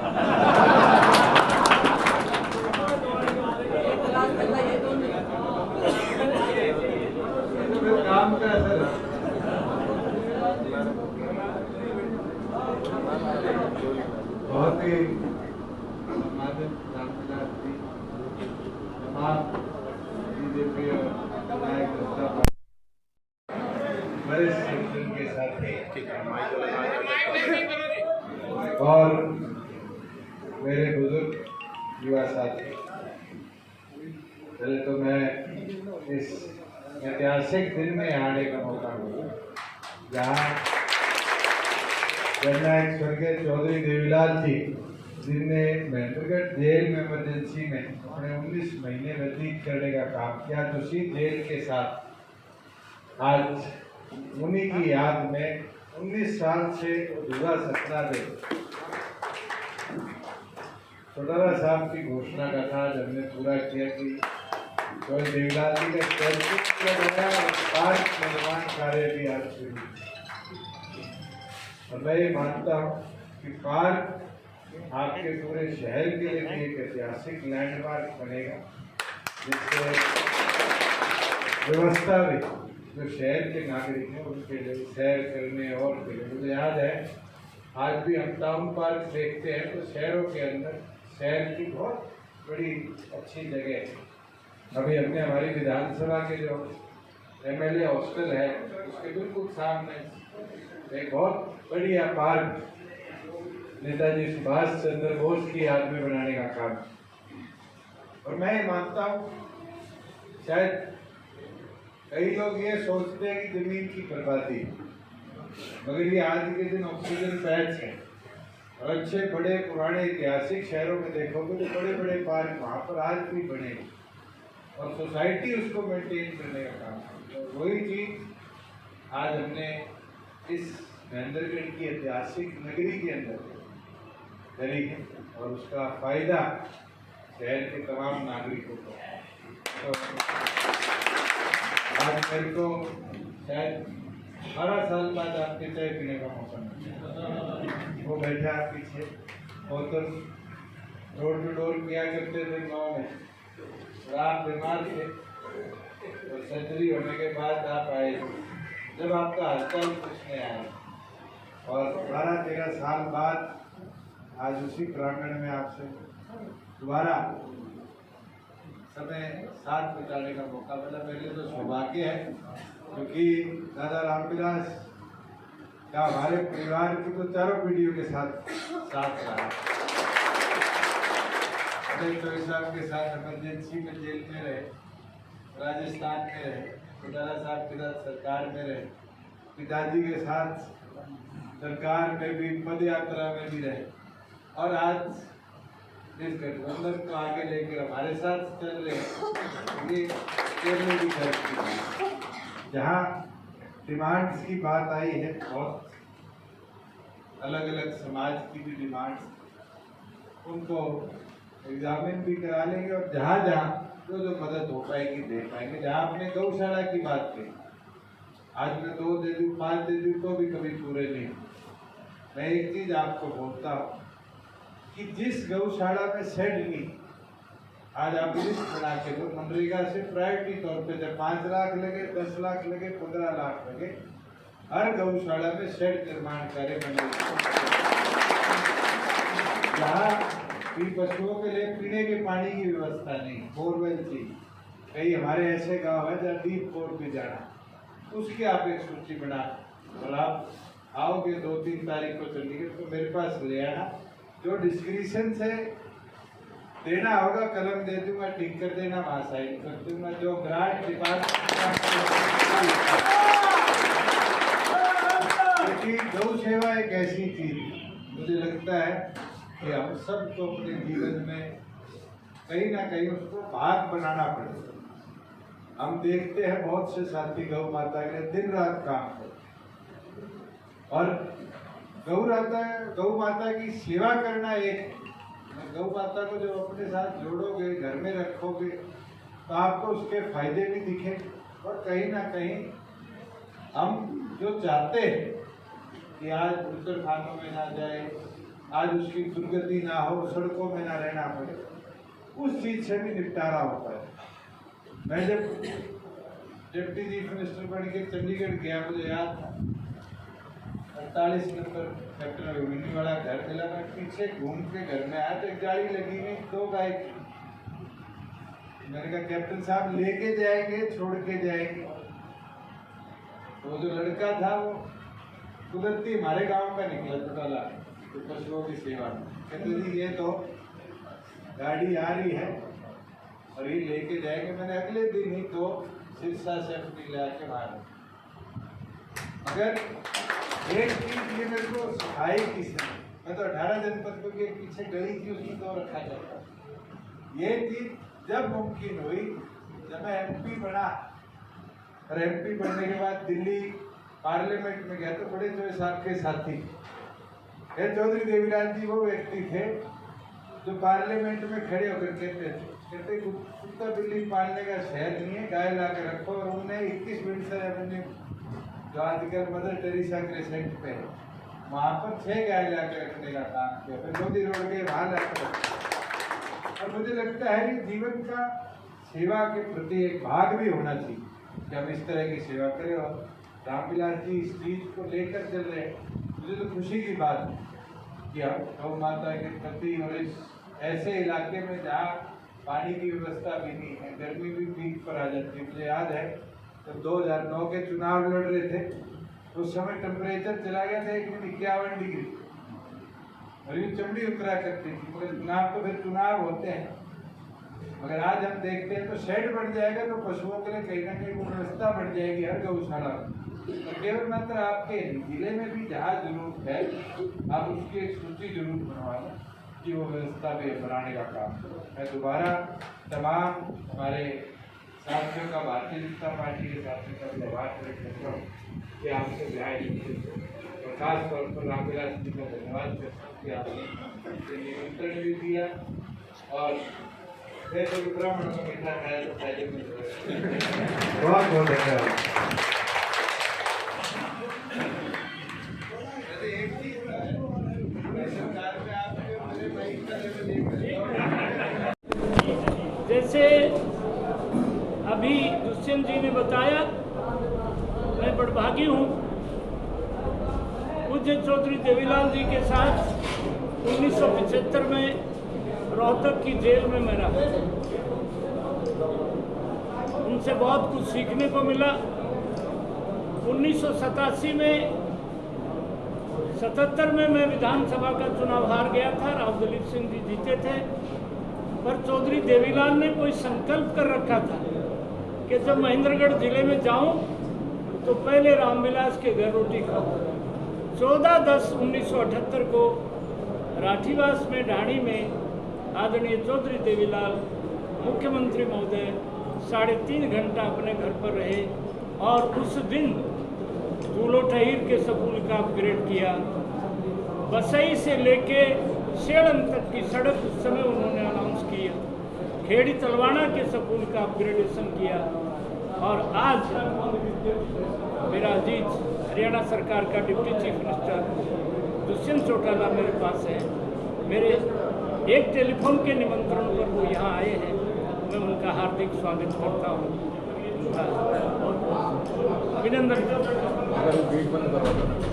काम का असर है। बहुत ही तमाम बीजेपी वरिष्ठ के साथ और मेरे बुजुर्ग युवा साथी, पहले तो मैं इस ऐतिहासिक दिन में आने का मौका मिला जहाँ जननायक स्वर्गीय चौधरी देवीलाल जी, जिनने महेंद्रगढ़ जेल में इमरजेंसी में अपने 19 महीने व्यतीत करने का काम किया, तो उसी जेल के साथ आज उन्हीं की याद में 19 साल से अधूरा सपना दे चौटाला साहब की घोषणा का था जब हमने पूरा किया कि चौधरी देवीलाल जी का स्टैच्यू किया गया और पार्क निर्माण कार्य भी आज शुरू। और मैं ये मानता हूँ कि पार्क आपके पूरे शहर के लिए भी एक ऐतिहासिक लैंडमार्क बनेगा, जिससे व्यवस्था भी जो शहर के नागरिक हैं उनके लिए सैर करने और के लिए। मुझे याद है आज भी हम टाउन पार्क देखते हैं तो शहरों के अंदर शहर की बहुत बड़ी अच्छी जगह है। अभी हमने हमारी विधानसभा के जो MLA हॉस्टल है उसके बिल्कुल सामने एक बहुत बढ़िया पार्क नेताजी सुभाष चंद्र बोस की याद में बनाने का काम। और मैं ये मानता हूँ शायद कई लोग ये सोचते हैं कि जमीन की बर्बादी, मगर ये आज के दिन ऑक्सीजन पैच है और अच्छे बड़े पुराने ऐतिहासिक शहरों में देखोगे तो बड़े बड़े पार्क वहाँ पर आज भी बने और सोसाइटी उसको मेंटेन करने का काम। तो वही चीज आज हमने इस महेंद्रगढ़ की ऐतिहासिक नगरी के अंदर करी है और उसका फायदा शहर के तमाम नागरिकों को। तो आज मेरे को शायद 12 साल बाद आपके चाय पीने का मौका मिला। वो बैठा पीछे और तो डोर टू डोर किया करते थे गाँव में और आप बीमार थे और सर्जरी होने के बाद आप आए जब आपका हालचाल पूछने आए और 12-13 साल बाद आज उसी प्रांगण में आपसे दोबारा समय साथ बिताने का मौका मिला। मेरे लिए तो सौभाग्य है क्योंकि दादा रामविलास का हमारे परिवार की तो चारों पीढ़ियों के साथ रहा। चौधरी साहब के साथ इमरजेंसी में जेल में रहे, राजस्थान में रहे, चौटाला साहब के साथ सरकार में रहे, पिताजी के साथ सरकार में भी पद यात्रा में भी रहे और आज इस गठबंधन को आगे लेकर हमारे साथ चल रहे हैं। ये केरल की धरती जहाँ डिमांड्स की बात आई है, बहुत अलग अलग समाज की भी डिमांड्स, उनको एग्जामिन भी करा लेंगे और जहाँ जहाँ जो मदद हो पाएगी दे पाएंगे। जहाँ आपने गौशाला की बात की, आज मैं 2 दे दूँ 5 दे दूँ तो भी कभी पूरे नहीं। मैं एक चीज आपको बोलता हूँ कि जिस गौशाला में शेड नहीं, आज आप लिस्ट बना के दो मनरेगा से प्रायोरिटी तौर पे जब 5 लाख लगे, 10 लाख लगे, 15 लाख लगे, हर गौशाला में शेड निर्माण कार्य बने। जहाँ भी पशुओं के लिए पीने के पानी की व्यवस्था नहीं, बोरवेल थी, कई हमारे ऐसे गांव है जहाँ डीप बोर भी जाना, उसकी आप एक सूची बना और आप आओगे 2-3 तारीख को चंडीगढ़ तो मेरे पास ले आना। जो डिस्क्रिप्शन से देना होगा कलम दे दूंगा, ठीक कर देना, वहाँ साइन कर दूंगा। जो ग्रांट क्योंकि गौ सेवा एक ऐसी चीज मुझे लगता है कि हम सबको अपने जीवन में कहीं ना कहीं उसको भाग बनाना पड़ेगा। हम देखते हैं बहुत से साथी गौ माता के लिए दिन रात काम करते और गौ माता की सेवा करना एक, गौ माता को जब अपने साथ जोड़ोगे, घर में रखोगे तो आपको उसके फायदे भी दिखेंगे और कहीं ना कहीं हम जो चाहते हैं कि आज उत्तर खानों में ना जाए, आज उसकी दुर्गति ना हो, सड़कों में ना रहना पड़े, उस चीज से भी निपटारा होता है। मैं जब डिप्टी चीफ मिनिस्टर बन के चंडीगढ़ गया, मुझे याद था 48 नंबर कैप्टन अभिमन्यु वाला घर मिला। मैं पीछे घूम के घर में आया तो एक गाड़ी लगी हुई 2 गाय की। मैंने कहा कैप्टन साहब लेके जाएंगे छोड़ के जाएंगे? तो जो लड़का था वो कुदरती हमारे गांव का निकला, चौटाला, तो पशुओं की सेवा में। कहते जी ये तो गाड़ी आ रही है और ये लेके जाएंगे। मैंने अगले दिन ही तो सिरसा से अपनी ला के मारा। मगर एक चीज ये मेरे को सिखाई किसने, मैं तो 18 जनपद के पीछे गई थी, उसमें तो रखा जाता। ये चीज जब मुमकिन हुई जब मैं MP बना और MP बनने के बाद दिल्ली पार्लियामेंट में गया तो बड़े जो साहब के साथी चौधरी देवीलाल जी वो व्यक्ति थे जो पार्लियामेंट में खड़े होकर कहते कुत्ता बिल्ली पालने का शहर नहीं है, गाय ला के रखो। और उन्होंने 21 विंडसर एवेन्यू जो आजकल मदर टेरेसा क्रेसेंट पे है वहाँ पर 6 गाय ला के रखने का काम किया, फिर मोदी रोड के वहाँ ला के रखा। और मुझे लगता है कि जीवन का सेवा के प्रति एक भाग भी होना चाहिए कि हम इस तरह की सेवा करें। और रामविलास जी इस चीज को लेकर चल रहे हैं, मुझे तो खुशी की बात है कि हम गौ माता के प्रति और इस ऐसे इलाके में जहाँ पानी की व्यवस्था भी नहीं है, गर्मी भी पीक पर आ जाती है। मुझे याद है जब 2009 के चुनाव लड़ रहे थे उस समय टेम्परेचर चला गया था 51 डिग्री और ये चमड़ी उतरा करती थी। मगर चुनाव तो फिर चुनाव होते हैं, मगर आज हम देखते हैं तो शेड बढ़ जाएगा तो पशुओं के लिए कहीं ना कहीं व्यवस्था बढ़ जाएगी हर गौशाला में। तो केवल मात्र आपके जिले में भी जहाँ जरूरत है आप उसकी एक सूची जरूर बनवा लें कि वो व्यवस्था भी बनाने का काम करो। मैं दोबारा तमाम हमारे साथियों का भारतीय जनता पार्टी के साथियों का धन्यवाद करता हूँ कि आपसे और खास तौर पर रामविलास जी का धन्यवाद करता हूँ कि आपने निमंत्रण भी दिया और बहुत बहुत धन्यवाद। जैसे अभी दुष्यंत जी ने बताया, मैं बड़भागी हूँ पूज्य चौधरी देवीलाल जी के साथ 1975 में रोहतक की जेल में मैं रहा। उनसे बहुत कुछ सीखने को मिला। 1987 में 77 में मैं विधानसभा का चुनाव हार गया था, राव दलीप सिंह जी जीते थे। पर चौधरी देवीलाल ने कोई संकल्प कर रखा था कि जब महेंद्रगढ़ जिले में जाऊं तो पहले रामविलास के घर रोटी खाऊं। 14/10/1978 को राठीवास में ढाणी में आदरणीय चौधरी देवीलाल मुख्यमंत्री महोदय 3.5 घंटा अपने घर पर रहे और उस दिन दूलो ठहीर के स्कूल का अपग्रेड किया। बसई से लेके सेड़न तक की सड़क उस समय उन्होंने अनाउंस किया। खेड़ी तलवाना के स्कूल का अपग्रेडेशन किया। और आज मेरा अजीज हरियाणा सरकार का deputy chief minister Dushyant Chautala मेरे पास है। मेरे एक टेलीफोन के निमंत्रण पर वो यहाँ आए हैं, मैं उनका हार्दिक स्वागत करता हूँ, अभिनंदन।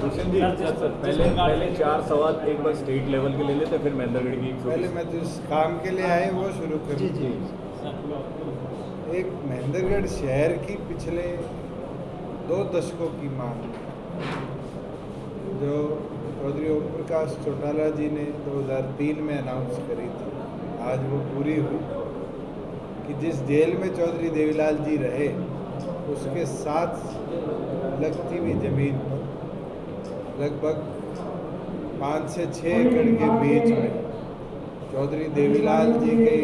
दुष्यंत जी पहले 4 सवाल एक बार स्टेट लेवल के ले लेते फिर महेंद्रगढ़ की। पहले मैं जिस काम के लिए आए वो शुरू कर। एक महेंद्रगढ़ शहर की पिछले 2 दशकों की मांग जो चौधरी ओम प्रकाश चौटाला जी ने 2003 में अनाउंस करी थी, आज वो पूरी हुई कि जिस जेल में चौधरी देवीलाल जी रहे उसके साथ लगती हुई ज़मीन पर लगभग 5 से 6 एकड़ के बीच में चौधरी देवीलाल जी के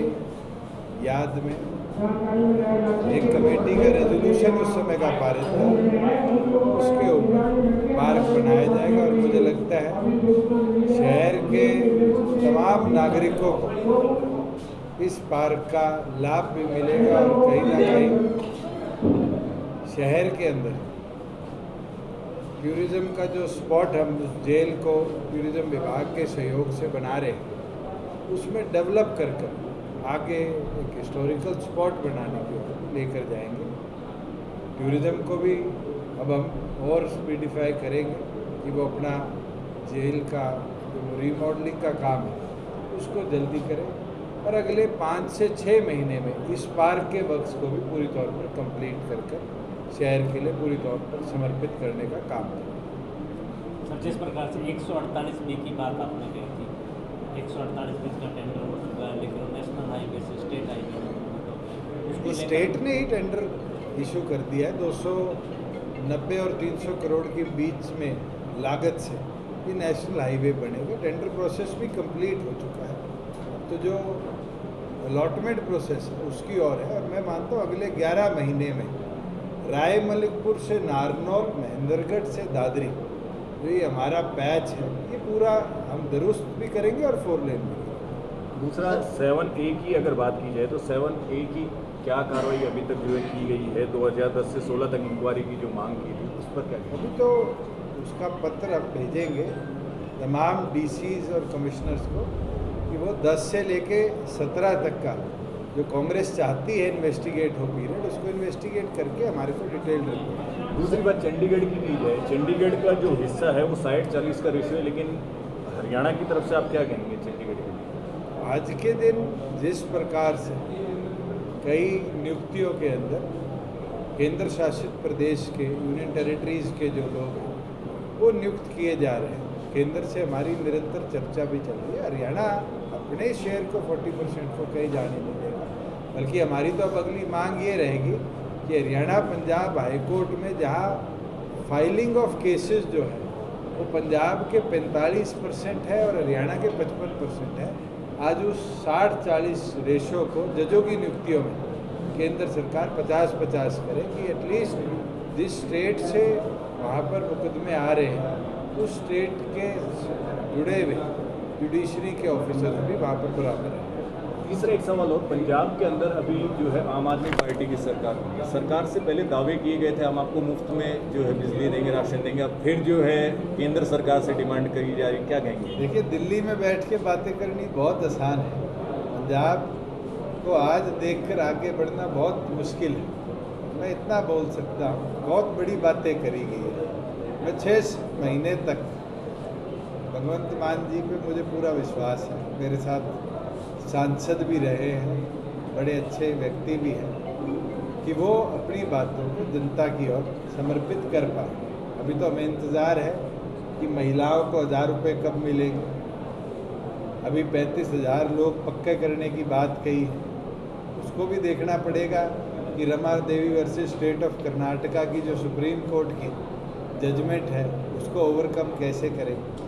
याद में एक कमेटी का रेजोल्यूशन उस समय का पारित था, उसके ऊपर पार्क बनाया जाएगा। और मुझे लगता है शहर के तमाम नागरिकों को इस पार्क का लाभ भी मिलेगा और कहीं ना कहीं शहर के अंदर टूरिज़्म का जो स्पॉट हम उस जेल को टूरिज़्म विभाग के सहयोग से बना रहे हैं उसमें डेवलप कर आगे एक हिस्टोरिकल स्पॉट बनाने के लेकर जाएंगे। टूरिज़्म को भी अब हम और स्पीडिफाई करेंगे कि वो अपना जेल का जो रीमॉडलिंग का काम है उसको जल्दी करें और अगले 5 से 6 महीने में इस पार्क के वर्क्स को भी पूरी तौर पर कंप्लीट कर शहर के लिए पूरी तौर पर समर्पित करने का काम करें। सर, जिस प्रकार से 148 बी की बात आपने कही थी, 148 बी का टेंडर हो चुका है, लेकिन नेशनल हाईवे से स्टेट हाईवे स्टेट ने ही टेंडर इशू कर दिया है। 290 और 300 करोड़ के बीच में लागत से ये नेशनल हाईवे बनेगा। टेंडर प्रोसेस भी कंप्लीट हो चुका है, तो जो अलॉटमेंट प्रोसेस है उसकी और है। और मैं मानता हूँ अगले 11 महीने में रायमलिकपुर से नारनौल, महेंद्रगढ़ से दादरी, जो ये हमारा पैच है, ये पूरा हम दुरुस्त भी करेंगे और 4 लेन भी करेंगे। दूसरा 7A की अगर बात की जाए तो 7A की क्या कार्रवाई अभी तक जो है की गई है? 2010 से 16 तक इंक्वायरी की जो मांग की थी उस पर क्या? अभी तो उसका पत्र अब भेजेंगे तमाम DCs और कमिश्नर्स को कि वो 10 से लेके 17 तक का जो कांग्रेस चाहती है इन्वेस्टिगेट हो पीरियड, उसको इन्वेस्टिगेट करके हमारे को डिटेल्ड रिपोर्ट। दूसरी बात चंडीगढ़ की जाए, चंडीगढ़ का जो हिस्सा है वो 60-40 का रेशियो है, लेकिन हरियाणा की तरफ से आप क्या कहेंगे चंडीगढ़ के लिए? आज के दिन जिस प्रकार से कई नियुक्तियों के अंदर केंद्र शासित प्रदेश के यूनियन टेरिटरीज के जो लोग हैं वो नियुक्त किए जा रहे हैं, केंद्र से हमारी निरंतर चर्चा भी चल रही है। हरियाणा अपने शेयर को 40% को कहीं जाने नहीं देगा, बल्कि हमारी तो अब अगली मांग ये रहेगी कि हरियाणा पंजाब हाईकोर्ट में जहाँ फाइलिंग ऑफ केसेस जो है वो पंजाब के 45% है और हरियाणा के 55% है। आज उस 60-40 रेशो को जजों की नियुक्तियों में केंद्र सरकार 50-50 करे कि एटलीस्ट जिस स्टेट से वहाँ पर मुकदमे आ रहे हैं उस स्टेट के जुड़े हुए जुडिशरी के ऑफिसर भी वहाँ पर बराबर है। तीसरा एक सवाल और, पंजाब के अंदर अभी जो है आम आदमी पार्टी की सरकार से पहले दावे किए गए थे हम आपको मुफ्त में जो है बिजली देंगे, राशन देंगे, अब फिर जो है केंद्र सरकार से डिमांड करी जा रही है, क्या कहेंगे? देखिए, दिल्ली में बैठ के बातें करनी बहुत आसान है, पंजाब को आज देखकर आगे बढ़ना बहुत मुश्किल है। मैं इतना बोल सकता हूँ, बहुत बड़ी बातें करी गई है। मैं 6 महीने तक भगवंत मान जी पे मुझे पूरा विश्वास है, मेरे साथ सांसद भी रहे हैं, बड़े अच्छे व्यक्ति भी हैं, कि वो अपनी बातों को जनता की ओर समर्पित कर पाए। अभी तो हमें इंतज़ार है कि महिलाओं को 1000 रुपये कब मिलेंगे। अभी 35,000 लोग पक्के करने की बात कही है, उसको भी देखना पड़ेगा कि Rama Devi versus state of Karnataka की जो सुप्रीम कोर्ट की जजमेंट है उसको ओवरकम कैसे करेंगे।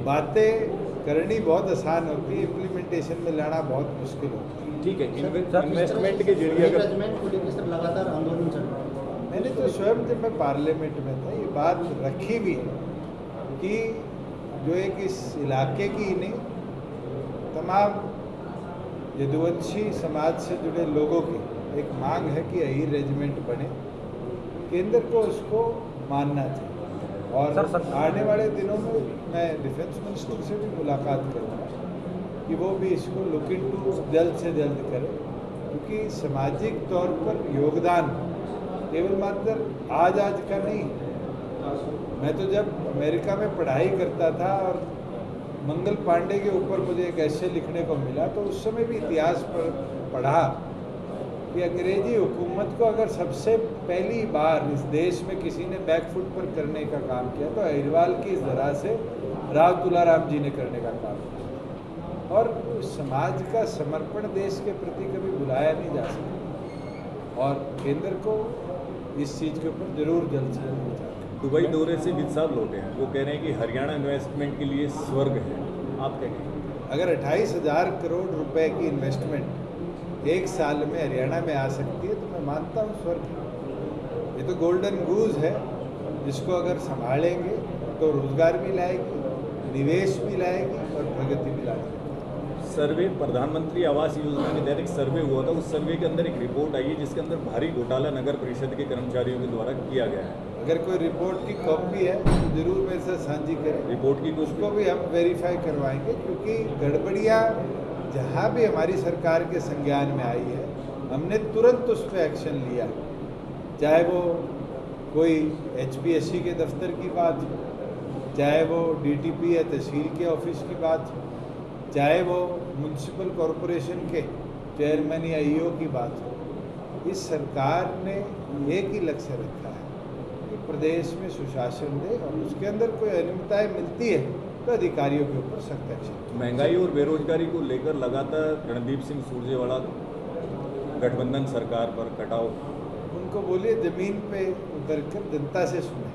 बातें करनी बहुत आसान होती है, इम्प्लीमेंटेशन में लाना बहुत मुश्किल होता है। ठीक है, इन्वेस्टमेंट के जरिए अगर लगातार आंदोलन चल रहा है, मैंने तो स्वयं जब मैं पार्लियामेंट में था ये बात रखी भी कि जो एक इस इलाके की ही नहीं तमाम यदुवंशी समाज से जुड़े लोगों की एक मांग है कि अहीर रेजिमेंट बने, केंद्र को उसको मानना चाहिए। और आने वाले दिनों में मैं डिफेंस मिनिस्टर से भी मुलाकात करूँगा कि वो भी इसको लुक इनटू जल्द से जल्द करें, क्योंकि सामाजिक तौर पर योगदान केवल मात्र आज का नहीं। मैं तो जब अमेरिका में पढ़ाई करता था और मंगल पांडे के ऊपर मुझे एक ऐसे लिखने को मिला, तो उस समय भी इतिहास पर पढ़ा कि अंग्रेजी हुकूमत को अगर सबसे पहली बार इस देश में किसी ने बैकफुट पर करने का काम किया तो अहिरवाल की इस तरह से राव तुलाराम जी ने करने का काम किया। और समाज का समर्पण देश के प्रति कभी भुलाया नहीं जा सकता और केंद्र को इस चीज़ के ऊपर जरूर जल्द से जल्द विचार। दुबई दौरे से विद साहब लौटे हैं, वो कह रहे हैं कि हरियाणा इन्वेस्टमेंट के लिए स्वर्ग है, आप क्या कहेंगे? अगर 28,000 करोड़ रुपए की इन्वेस्टमेंट एक साल में हरियाणा में आ सकती है तो मैं मानता हूँ स्वर्ग। ये तो गोल्डन गूज है जिसको अगर संभालेंगे तो रोजगार भी लाएगी, निवेश भी लाएगी और प्रगति भी लाएगी। सर्वे प्रधानमंत्री आवास योजना के तहत एक सर्वे हुआ था, उस सर्वे के अंदर एक रिपोर्ट आई है जिसके अंदर भारी घोटाला नगर परिषद के कर्मचारियों के द्वारा किया गया है। अगर कोई रिपोर्ट की कॉपी है तो जरूर मेरे साथ साझी करें, रिपोर्ट की उसको भी हम वेरीफाई करवाएंगे, क्योंकि गड़बड़ियाँ जहाँ भी हमारी सरकार के संज्ञान में आई है हमने तुरंत उस पर एक्शन लिया, चाहे वो कोई HPSC के दफ्तर की बात हो, चाहे वो DTP या तहसील के ऑफिस की बात हो, चाहे वो म्यूनसिपल कॉरपोरेशन के चेयरमैन या EO की बात हो। इस सरकार ने एक ही लक्ष्य रखा है कि प्रदेश में सुशासन दे और उसके अंदर कोई अनियमितताएं मिलती है तो अधिकारियों के ऊपर सख्त एक्शन। महंगाई और बेरोजगारी को लेकर लगातार रणदीप सिंह सुरजेवाला गठबंधन सरकार पर कटाव, उनको बोलिए जमीन पे उतरकर जनता से सुने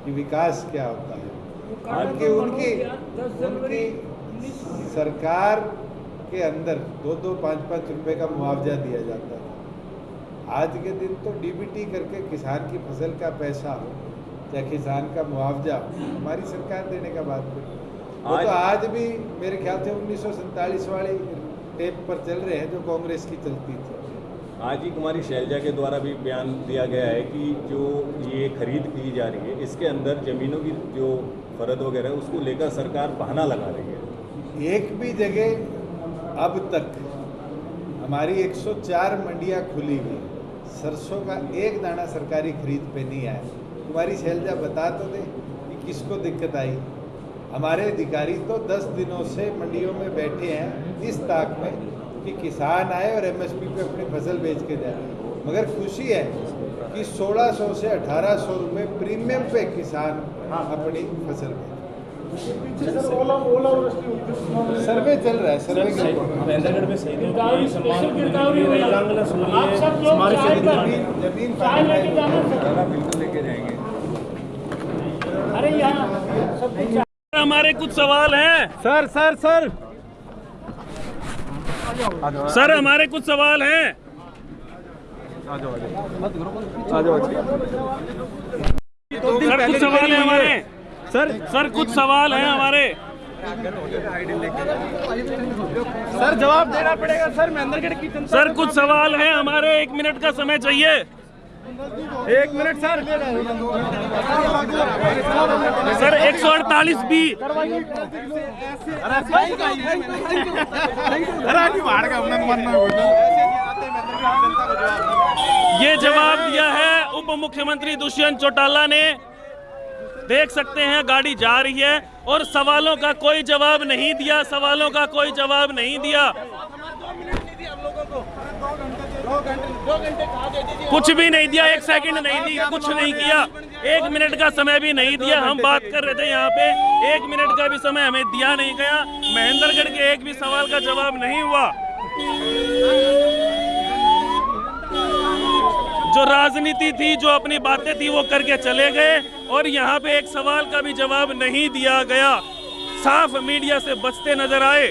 कि विकास क्या होता है, क्योंकि उनकी सरकार के अंदर 2-2, 5-5 रुपए का मुआवजा दिया जाता है। आज के दिन तो डीबीटी करके किसान की फसल का पैसा हो या किसान का मुआवजा हो, हमारी सरकार देने का बात करें। वो तो आज भी मेरे ख्याल से 1947 वाली टेप पर चल रहे हैं जो कांग्रेस की चलती थी। आज ही कुमारी शैलजा के द्वारा भी बयान दिया गया है कि जो ये खरीद की जा रही है इसके अंदर ज़मीनों की जो फर्द वगैरह है उसको लेकर सरकार बहाना लगा रही है। एक भी जगह अब तक हमारी 104 मंडियाँ खुली हुई, सरसों का एक दाना सरकारी खरीद पे नहीं आया। कुमारी शैलजा बता तो दे कि किसको दिक्कत आई। हमारे अधिकारी तो 10 दिनों से मंडियों में बैठे हैं इस ताक में कि किसान आए और एमएसपी पे अपनी फसल बेच के जाए। मगर खुशी है कि 1600 से 1800 रुपये प्रीमियम पे किसान अपनी फसल बेच। सर्वे चल रहा है, सर्वे महेंद्रगढ़ में सही जमीन बिल्कुल लेके जाएंगे। अरे यहाँ हमारे कुछ सवाल हैं सर सर सर सर हमारे कुछ सवाल हैं। सर कुछ सवाल हैं हमारे। सर कुछ सवाल हैं हमारे। सर जवाब देना पड़ेगा सर। महेंद्रगढ़ की जनता सर कुछ सवाल हैं हमारे, 1 मिनट का समय चाहिए। 1 मिनट सर। सर 148 बी ये जवाब दिया है उप मुख्यमंत्री दुष्यंत चौटाला ने। देख सकते हैं गाड़ी जा रही है और सवालों का कोई जवाब नहीं दिया, सवालों का कोई जवाब नहीं दिया। कुछ भी नहीं दिया, 1 सेकंड नहीं दी, कुछ नहीं किया, 1 मिनट का समय भी नहीं दिया। हम बात कर रहे थे यहाँ पे, 1 मिनट का भी समय हमें दिया नहीं गया। महेंद्रगढ़ के एक भी सवाल का जवाब नहीं हुआ। जो राजनीति थी, जो अपनी बातें थी वो करके चले गए और यहाँ पे एक सवाल का भी जवाब नहीं दिया गया। साफ मीडिया से बचते नजर आए।